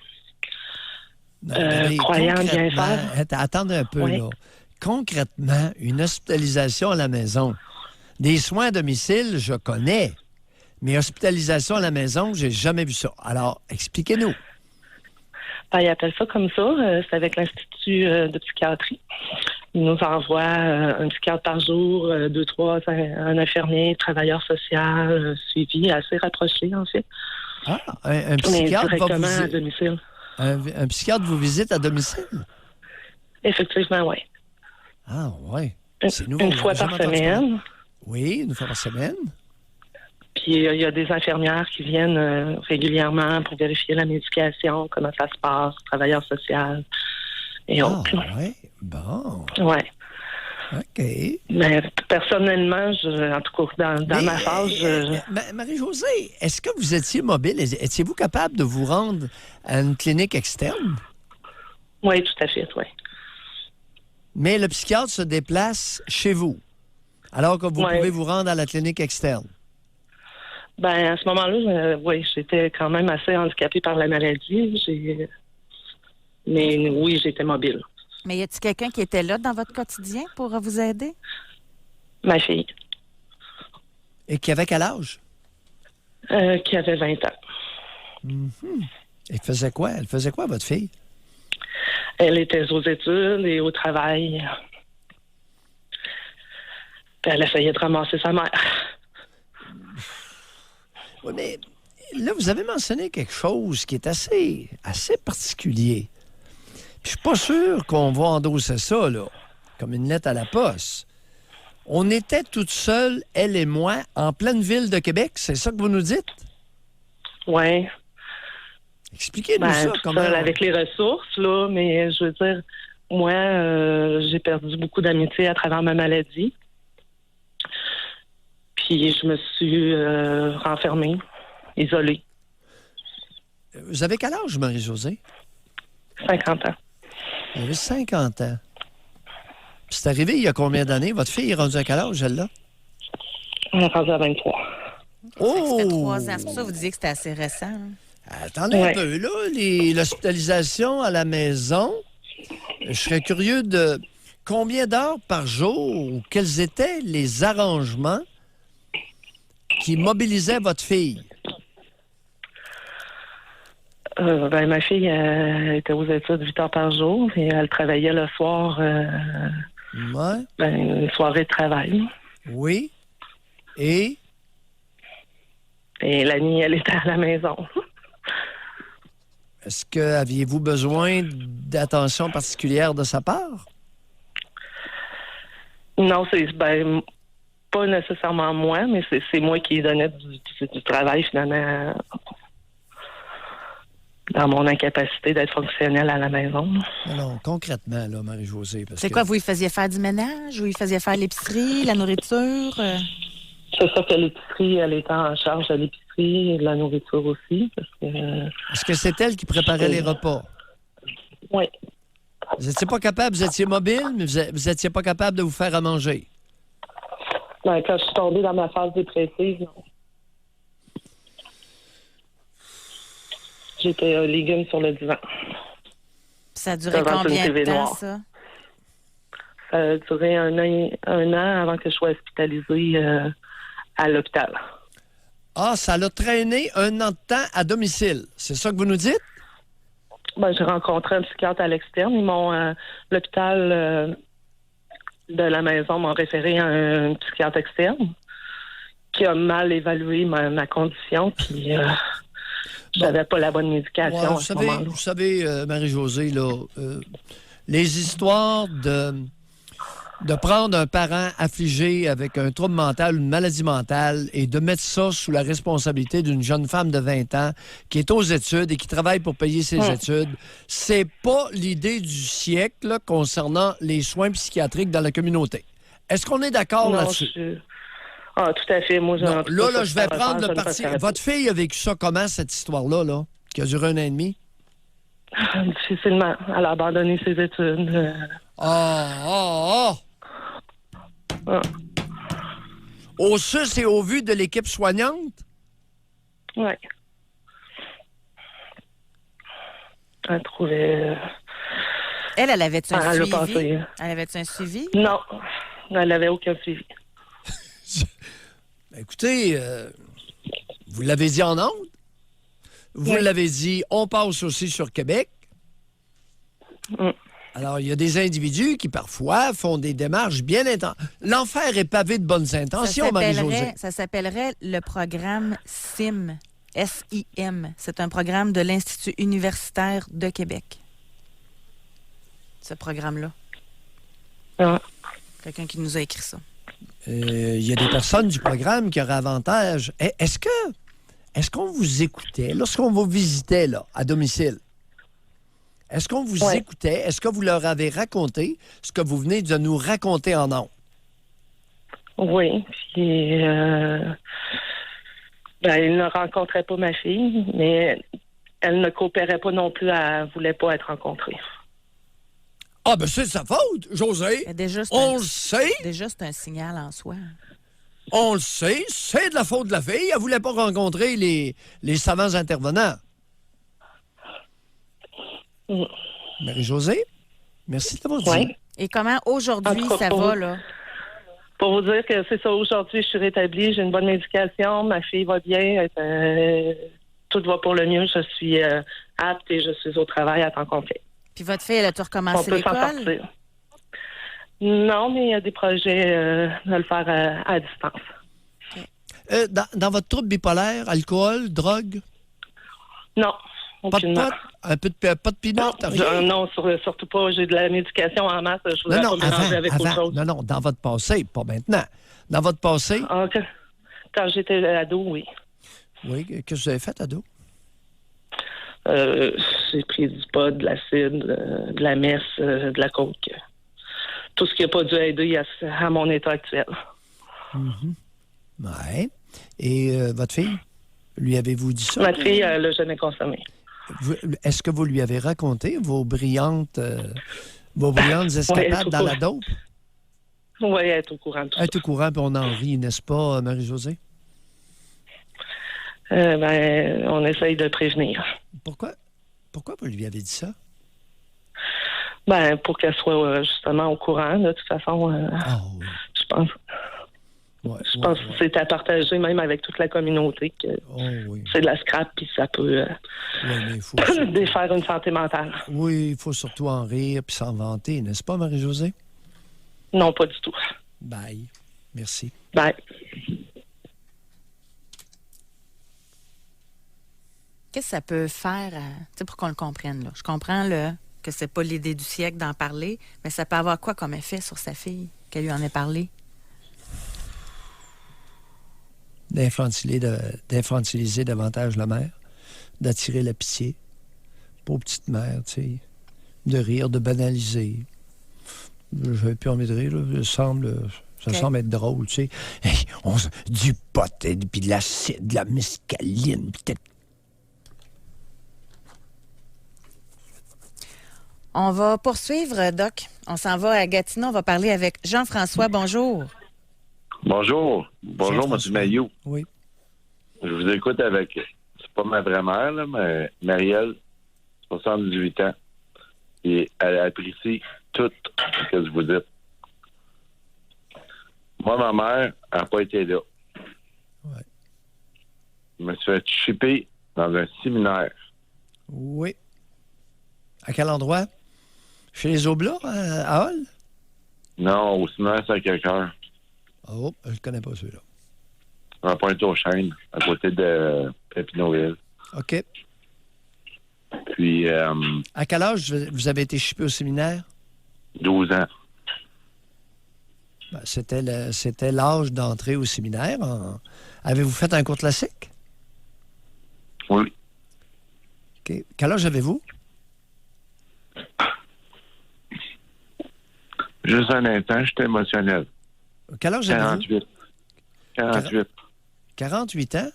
Croyant bien faire. Attendez un peu, oui. là. Concrètement, une hospitalisation à la maison. Des soins à domicile, je connais. Mais hospitalisation à la maison, j'ai jamais vu ça. Alors, expliquez-nous. Ben, ils appellent ça comme ça. C'est avec l'Institut de psychiatrie. Ils nous envoient un psychiatre par jour, 2-3, un infirmier, travailleur social, suivi assez rapproché, en fait. Ah, un psychiatre mais directement va vous... à domicile. Un psychiatre vous visite à domicile? Effectivement, oui. Ah, oui. C'est nouveau. Une fois par semaine. Oui, une fois par semaine. Puis il y a des infirmières qui viennent régulièrement pour vérifier la médication, comment ça se passe, travailleur social et autres. Ah, oui. Bon. Oui. OK. Mais personnellement, en tout cas, dans ma phase... Marie-Josée, est-ce que vous étiez mobile? Étiez-vous capable de vous rendre à une clinique externe? Oui, tout à fait, oui. Mais le psychiatre se déplace chez vous, alors que vous pouvez vous rendre à la clinique externe. Ben, à ce moment-là, oui, j'étais quand même assez handicapée par la maladie. Mais oui, j'étais mobile. Mais y a-t-il quelqu'un qui était là dans votre quotidien pour vous aider? Ma fille. Et qui avait quel âge? Qui avait 20 ans. Mm-hmm. Elle faisait quoi? Elle faisait quoi, votre fille? Elle était aux études et au travail. Puis elle essayait de ramasser sa mère. Oui, mais là, vous avez mentionné quelque chose qui est assez particulier. Puis je suis pas sûr qu'on va endosser ça, là, comme une lettre à la poste. On était toutes seules, elle et moi, en pleine ville de Québec. C'est ça que vous nous dites? Oui. Expliquez-nous ça. Comment avec les ressources, là, mais je veux dire, moi, j'ai perdu beaucoup d'amitié à travers ma maladie. Puis je me suis renfermée, isolée. Vous avez quel âge, Marie-Josée? 50 ans. Vous avez 50 ans. Puis c'est arrivé il y a combien d'années? Votre fille est rendue à quel âge, elle-là? On est rendue à 23. Ça fait 3 ans. C'est pour ça que vous disiez que c'était assez récent. Hein? Attendez un peu, là. L'hospitalisation à la maison, je serais curieux de combien d'heures par jour, quels étaient les arrangements qui mobilisait votre fille? Ma fille était aux études 8 heures par jour et elle travaillait le soir. Une soirée de travail. Oui. Et la nuit, elle était à la maison. Est-ce que aviez-vous besoin d'attention particulière de sa part? Non, pas nécessairement moi, mais c'est moi qui donnais du travail finalement dans mon incapacité d'être fonctionnelle à la maison. Non, concrètement, là, Marie-Josée. C'est quoi, vous lui faisiez faire du ménage? Vous lui faisiez faire l'épicerie, la nourriture? C'est ça que l'épicerie, elle était en charge de l'épicerie et de la nourriture aussi. Parce que, est-ce que c'est elle qui préparait les repas? Oui. Vous n'étiez pas capable, vous étiez mobile, mais vous n'étiez pas capable de vous faire à manger. Ben, quand je suis tombée dans ma phase dépressive, non. J'étais légume sur le divan. Ça a duré Devant combien une de TV temps, noire. ça? Ça a duré un an avant que je sois hospitalisée à l'hôpital. Ah, ça l'a traîné un an de temps à domicile. C'est ça que vous nous dites? Ben, j'ai rencontré un psychiatre à l'externe. L'hôpital de la maison m'a référé à un psychiatre externe qui a mal évalué ma condition, puis je n'avais pas la bonne médication à ce moment-là. Vous savez, Marie-Josée, là, les histoires de prendre un parent affligé avec un trouble mental ou une maladie mentale et de mettre ça sous la responsabilité d'une jeune femme de 20 ans qui est aux études et qui travaille pour payer ses études, c'est pas l'idée du siècle là, concernant les soins psychiatriques dans la communauté. Est-ce qu'on est d'accord là-dessus? Ah, tout à fait. Moi, non, là, je vais prendre le parti. Votre fille a vécu ça comment, cette histoire-là, là, qui a duré un an et demi? Difficilement. Elle a abandonné ses études. Au sus et au vu de l'équipe soignante? Oui. Elle trouvait... Elle avait-tu un suivi? Passé. Elle avait-tu un suivi? Non. Elle n'avait aucun suivi. Écoutez, vous l'avez dit en ondes. Vous l'avez dit, on passe aussi sur Québec. Alors, il y a des individus qui, parfois, font des démarches bien intenses. L'enfer est pavé de bonnes intentions, Marie-Josée. Ça s'appellerait le programme SIM. S-I-M. C'est un programme de l'Institut universitaire de Québec. Ce programme-là. Quelqu'un qui nous a écrit ça. Il y a des personnes du programme qui auraient avantage. Est-ce qu'on vous écoutait lorsqu'on vous visitait là, à domicile? Est-ce qu'on vous écoutait? Est-ce que vous leur avez raconté ce que vous venez de nous raconter en ondes? Oui. Puis, ils ne rencontraient pas ma fille, mais elle ne coopérait pas non plus. Elle ne voulait pas être rencontrée. Ah, ben c'est de sa faute, Josée. On le sait. Déjà, c'est un signal en soi. On le sait, c'est de la faute de la fille. Elle ne voulait pas rencontrer les savants intervenants. Marie-Josée, merci d'avoir dit. Et comment aujourd'hui ça va, là? Pour vous dire que c'est ça, aujourd'hui, je suis rétablie, j'ai une bonne médication, ma fille va bien, tout va pour le mieux, je suis apte et je suis au travail à temps complet. Puis votre fille, elle a-tu recommencé l'école? Non, mais il y a des projets de le faire à distance. Okay. Dans votre trouble bipolaire, alcool, drogue? Non, aucunement. Pas de pinot? Non, surtout pas. J'ai de la médication en masse. Je voudrais pas mélanger avec autre chose. Non, dans votre passé, pas maintenant. Dans votre passé? Quand j'étais ado, oui. Oui, qu'est-ce que vous avez fait, ado? J'ai pris du pot, de l'acide, de la messe, de la coke. Tout ce qui n'a pas dû aider à mon état actuel. Oui. Et votre fille? Lui avez-vous dit ça? Ma fille, elle l'a jamais consommé. Est-ce que vous lui avez raconté vos brillantes escapades dans la dope? Oui, elle est au courant de tout ça. Elle est au courant, puis on en rit, n'est-ce pas, Marie-Josée? On essaye de prévenir. Pourquoi vous lui avez dit ça? Pour qu'elle soit justement au courant. De toute façon, je pense... je pense que c'est à partager même avec toute la communauté que c'est de la scrap puis ça peut défaire une santé mentale. Oui, il faut surtout en rire puis s'en vanter, n'est-ce pas, Marie-Josée? Non, pas du tout. Bye. Merci. Bye. Qu'est-ce que ça peut faire pour qu'on le comprenne? Là? Je comprends que c'est pas l'idée du siècle d'en parler, mais ça peut avoir quoi comme effet sur sa fille qu'elle lui en ait parlé? D'infantiliser davantage la mère, d'attirer la pitié. Pauvre petite mère, tu sais. De rire, de banaliser. J'avais plus envie de rire, là. Ça semble être drôle, tu sais. Hey, du pot, puis de l'acide, de la mescaline, peut-être. On va poursuivre, Doc. On s'en va à Gatineau. On va parler avec Jean-François. Bonjour. Bonjour. Bonjour, M. Jean-François. Mailloux. Oui. Je vous écoute avec, c'est pas ma vraie mère, là, mais Marielle, 78 ans. Et elle apprécie tout ce que je vous dites. Moi, ma mère n'a pas été là. Ouais. Je me suis fait chipper dans un séminaire. Oui. À quel endroit? Chez les Oblats, à Hall? Non, au séminaire Sacré-Cœur, Oh, je ne connais pas celui-là. à Pointe-aux-Chênes, à côté de Pépineauville. OK. Puis, À quel âge vous avez été chippé au séminaire? 12 ans. Ben, c'était l'âge d'entrée au séminaire. Avez-vous fait un cours classique? Oui. OK. Quel âge avez-vous? Juste un instant, j'étais émotionnel. Quel âge avez-vous? 48. 48 ans?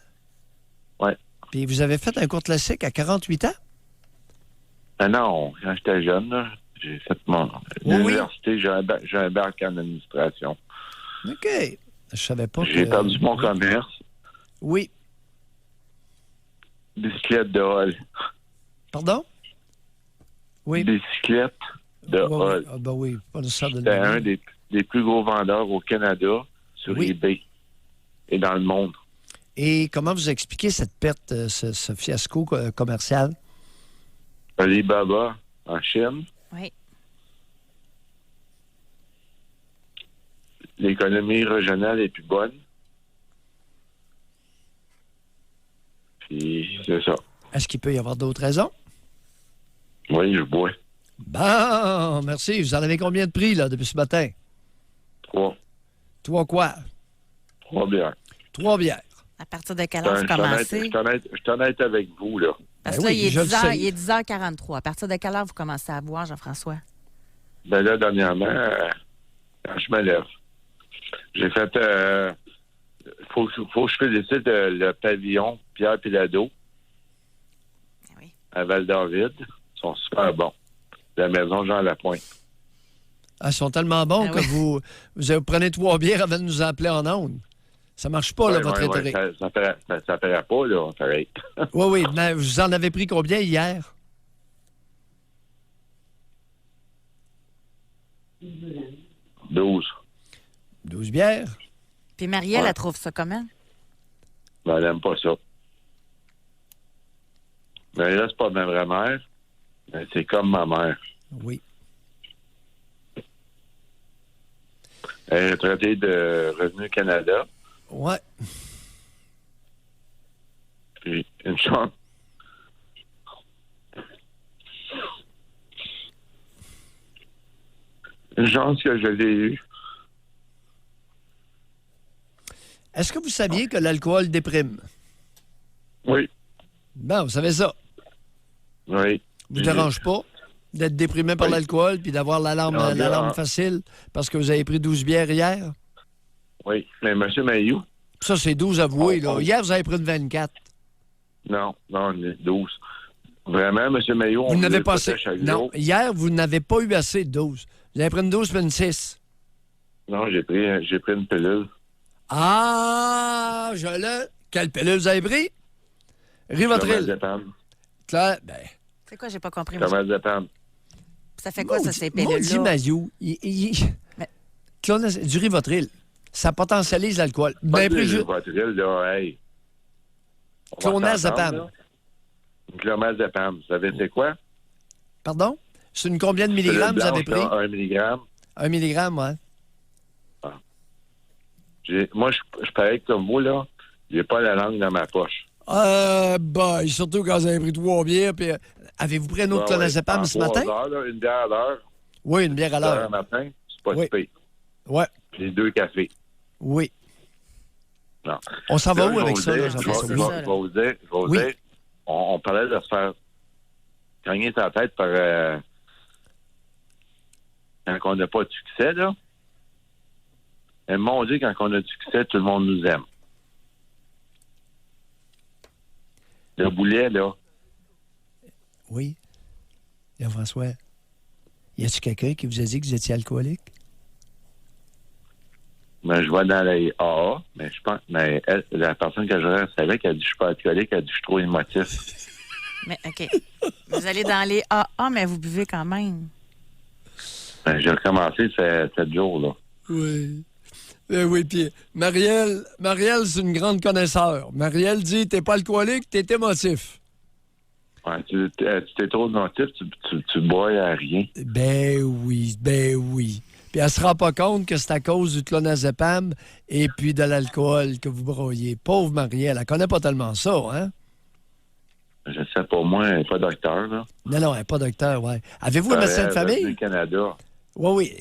Ouais. Puis vous avez fait un cours classique à 48 ans? Ah non, quand j'étais jeune, là, j'ai fait mon Oui. l'université, j'ai un bac en administration. OK. Je savais pas J'ai que... perdu mon commerce, Oui. bicyclette de Hall. Pardon? Oui. Bicyclette de Oui, oui. Hall. Ah, ben oui, pas nécessaire de le C'était dire. un des plus gros vendeurs au Canada sur Oui. eBay et dans le monde. Et comment vous expliquez cette perte, ce fiasco commercial? Alibaba en Chine, Oui. l'économie régionale est plus bonne. Puis c'est ça. Est-ce qu'il peut y avoir d'autres raisons? Oui, je bois. Bon, merci. Vous en avez combien de prix, là, depuis ce matin? 3 quoi? 3 bières. 3 bières. À partir de quelle heure vous commencez? Je suis honnête avec vous, là. Parce Ben que là, oui, il est je le 10h, sais. il est 10h43. À partir de quelle heure vous commencez à boire, Jean-François? Ben là, dernièrement, quand je me lève, j'ai fait... faut que je félicite le pavillon Pierre Pilado Oui. à Val-David. Ils sont super bons. La maison Jean Lapointe. Ah, ils sont tellement bons Ah que oui. vous prenez 3 bières avant de nous appeler en ondes. Ça marche pas, là, votre intérêt. Ça ferait pas, là, pareil. Oui, oui. Mais vous en avez pris combien hier? 12. 12 bières. Puis Marielle, Ouais. elle trouve ça comment? Ben, elle n'aime pas ça. Mais là, c'est pas ma vraie mère. Mais c'est comme ma mère. Oui. Elle est retraitée de Revenu Canada. Ouais. Puis une chance. Une chance que je l'ai eue. Est-ce que vous saviez que l'alcool déprime? Oui. Bon, vous savez ça. Oui. Vous dérange pas d'être déprimé par Oui. l'alcool puis d'avoir l'alarme Non, l'alarme facile parce que vous avez pris 12 bières hier? Oui. Mais M. Mailloux, Ça, c'est 12 avoués, là. Oh. Hier, vous avez pris une 24. non, on est 12. Vraiment, M. Mailloux, Vous on n'avez le pas écoutait assez. chaque Non, jour. hier, vous n'avez pas eu assez de 12. Vous avez pris une 12 puis une 6. Non, j'ai pris une pilule. Ah, je le... Quelle pilule vous avez pris? Rivotril. Clomazepam. Claire, ben... C'est quoi, j'ai pas compris. moi. Clomazepam. Ça fait quoi, ça, ces Maudit pilules-là? Maillot, Mais- du Rivotril, ça potentialise l'alcool. Pas Ben, de préju- Rivotril, là, hey. On va Clonazepam. s'entendre, là. Clomazepam. Vous savez c'est quoi? Pardon? C'est une combien de C'est milligrammes le vous avez blanche, pris? là, 1 milligramme. 1 milligramme, ouais. Moi, je parais comme vous, là. J'ai pas la langue dans ma poche. Surtout quand vous avez pris 3 bières. Puis, avez-vous pris un autre Ouais, clonazepam en ce 3 matin? heures, là, une bière à l'heure. Oui, une bière à Une bière l'heure. à matin, c'est pas Oui. si pire. Ouais, Puis 2 cafés. oui. Non. On s'en va Là, où avec je ça, vais là, vous dire, Jean-François? je vais vous dire, Oui. on parlait de se faire gagner sa tête par quand on n'a pas de succès, là. Et mon Dieu, quand on a du succès, tout le monde nous aime. Le boulet, là, Oui. Jean-François. Y a-t-il quelqu'un qui vous a dit que vous étiez alcoolique? Ben, je vais dans les AA, mais je pense, mais la personne que je reste avec, elle dit, je suis pas alcoolique, elle dit, je suis trop émotif. Mais, OK. Vous allez dans les AA, mais vous buvez quand même. Ben, j'ai recommencé 7 jours, là. Oui. Oui, puis Marielle, c'est une grande connaisseur. Marielle dit, t'es pas alcoolique, t'es émotif. Ouais, tu t'es trop émotif, tu bois à rien. Ben oui. Puis elle se rend pas compte que c'est à cause du clonazepam et puis de l'alcool que vous broyez. Pauvre Marielle, elle connaît pas tellement ça, hein? Je sais pas, moi, elle n'est pas docteur, là. Non, elle n'est pas docteur, ouais. Avez-vous un médecin de famille? Au Canada. Oui.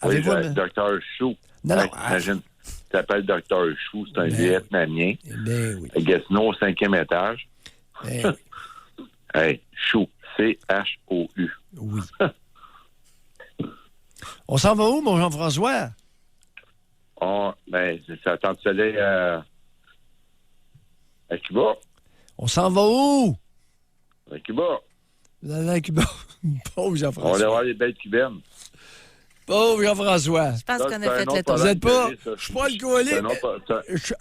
Avez-vous le docteur Chou. Non. Imagine, tu t'appelles docteur Chou, c'est un Vietnamien. Ben oui. À Gatineau, au 5e étage. Ben oui. Hey, Chou, C-H-O-U. Oui. On s'en va où, mon Jean-François? Ça tente d'aller à Cuba. On s'en va où? À Cuba. Vous allez à Cuba. Pauvre Jean-François. On va aller voir les belles cubaines. Pauvre Jean-François. Je pense qu'on a fait le Vous tour. êtes pas... Je suis pas alcoolique.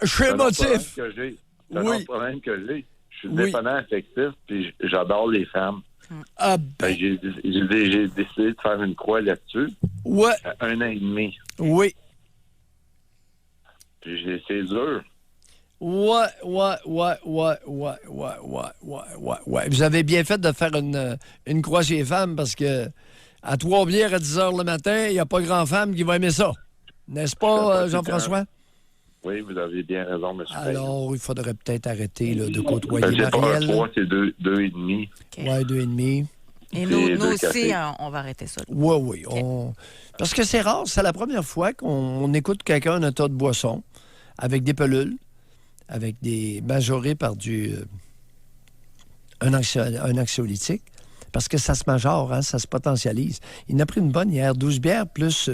Je suis émotif. C'est un autre problème que j'ai. Je suis dépendant affectif, puis j'adore les femmes. Ah ben. J'ai décidé de faire une croix là-dessus. Ouais. À 1 an et demi. Oui. Puis c'est dur. Ouais. Vous avez bien fait de faire une croix chez les femmes parce que à 3 bières à 10 heures le matin, il n'y a pas grand femme qui va aimer ça. N'est-ce pas, Jean-François? Oui, vous avez bien raison, M. Alors, il faudrait peut-être arrêter là, de côtoyer c'est Marielle. Pas un 3, c'est 2,5. Okay. Oui, 2,5. Et nous aussi, on va arrêter ça. Oui. Okay. Parce que c'est rare, c'est la première fois qu'on écoute quelqu'un un tas de boissons avec des pelules, avec des majorés par un anxiolytique, parce que ça se majore, hein, ça se potentialise. Il en a pris une bonne hier, 12 bières plus...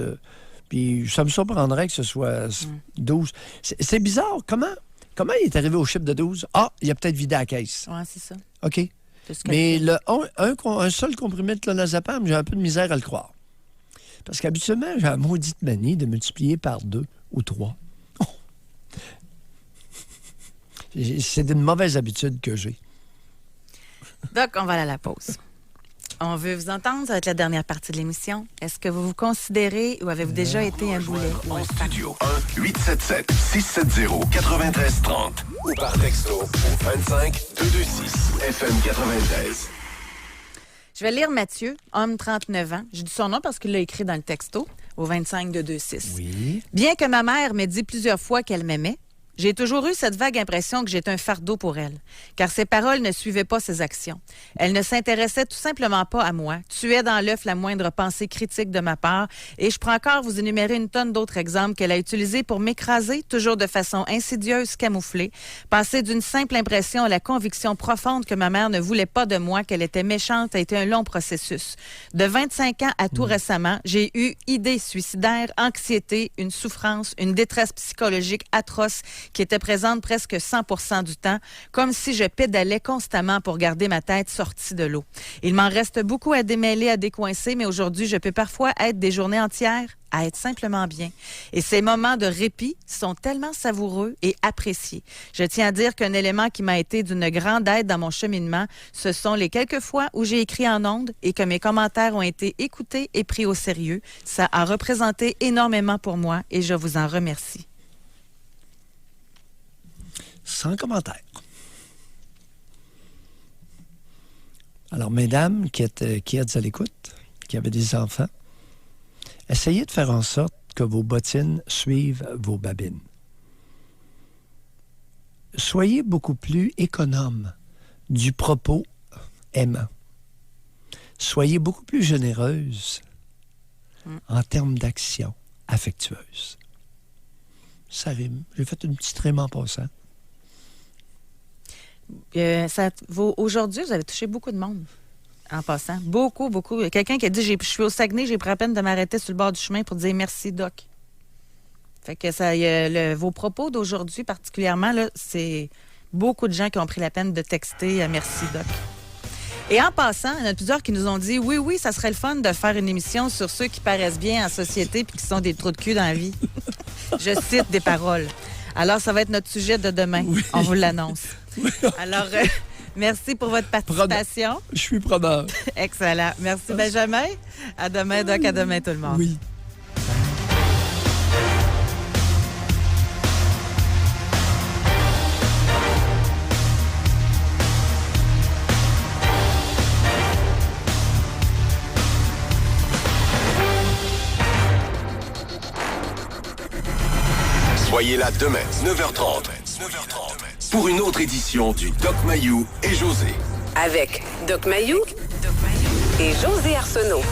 puis ça me surprendrait que ce soit 12. C'est bizarre. Comment il est arrivé au chiffre de 12? Ah, il a peut-être vidé la caisse. Oui, c'est ça. OK. Mais un seul comprimé de clonazepam, j'ai un peu de misère à le croire. Parce qu'habituellement, j'ai la maudite manie de multiplier par 2 ou 3. Oh. C'est une mauvaise habitude que j'ai. Donc, on va aller à la pause. On veut vous entendre. Ça va être la dernière partie de l'émission. Est-ce que vous vous considérez ou avez-vous déjà été un boulet? En studio, 1-877-670-9330 ou par texto au 25-226 FM 93. Je vais lire Mathieu, homme 39 ans. Je dis son nom parce qu'il l'a écrit dans le texto au 25-226. Oui. Bien que ma mère m'ait dit plusieurs fois qu'elle m'aimait, j'ai toujours eu cette vague impression que j'étais un fardeau pour elle, car ses paroles ne suivaient pas ses actions. Elle ne s'intéressait tout simplement pas à moi, tuait dans l'œuf la moindre pensée critique de ma part, et je pourrais encore vous énumérer une tonne d'autres exemples qu'elle a utilisés pour m'écraser, toujours de façon insidieuse, camouflée, passer d'une simple impression à la conviction profonde que ma mère ne voulait pas de moi, qu'elle était méchante, a été un long processus. De 25 ans à tout récemment, j'ai eu idées suicidaires, anxiété, une souffrance, une détresse psychologique atroce qui était présente presque 100% du temps, comme si je pédalais constamment pour garder ma tête sortie de l'eau. Il m'en reste beaucoup à démêler, à décoincer, mais aujourd'hui, je peux parfois être des journées entières à être simplement bien. Et ces moments de répit sont tellement savoureux et appréciés. Je tiens à dire qu'un élément qui m'a été d'une grande aide dans mon cheminement, ce sont les quelques fois où j'ai écrit en ondes et que mes commentaires ont été écoutés et pris au sérieux. Ça a représenté énormément pour moi et je vous en remercie. Sans commentaire. Alors, mesdames qui êtes à l'écoute, qui avez des enfants, essayez de faire en sorte que vos bottines suivent vos babines. Soyez beaucoup plus économe du propos aimant. Soyez beaucoup plus généreuse en termes d'action affectueuse. Ça rime. J'ai fait une petite rime en passant. Aujourd'hui, vous avez touché beaucoup de monde en passant. Beaucoup. Quelqu'un qui a dit je suis au Saguenay, j'ai pris la peine de m'arrêter sur le bord du chemin pour dire merci, Doc. Fait que ça, vos propos d'aujourd'hui, particulièrement, là, c'est beaucoup de gens qui ont pris la peine de texter merci, Doc. Et en passant, il y en a plusieurs qui nous ont dit oui, ça serait le fun de faire une émission sur ceux qui paraissent bien en société puis qui sont des trous de cul dans la vie. Je cite des paroles. Alors, ça va être notre sujet de demain. Oui. On vous l'annonce. Oui. Alors, merci pour votre participation. Je suis preneur. Excellent. Merci, Benjamin. À demain, Doc. À demain, tout le monde. Oui. Soyez là demain, 9h30. Pour une autre édition du Doc Mayou et José. Avec Doc Mayou et José Arsenault.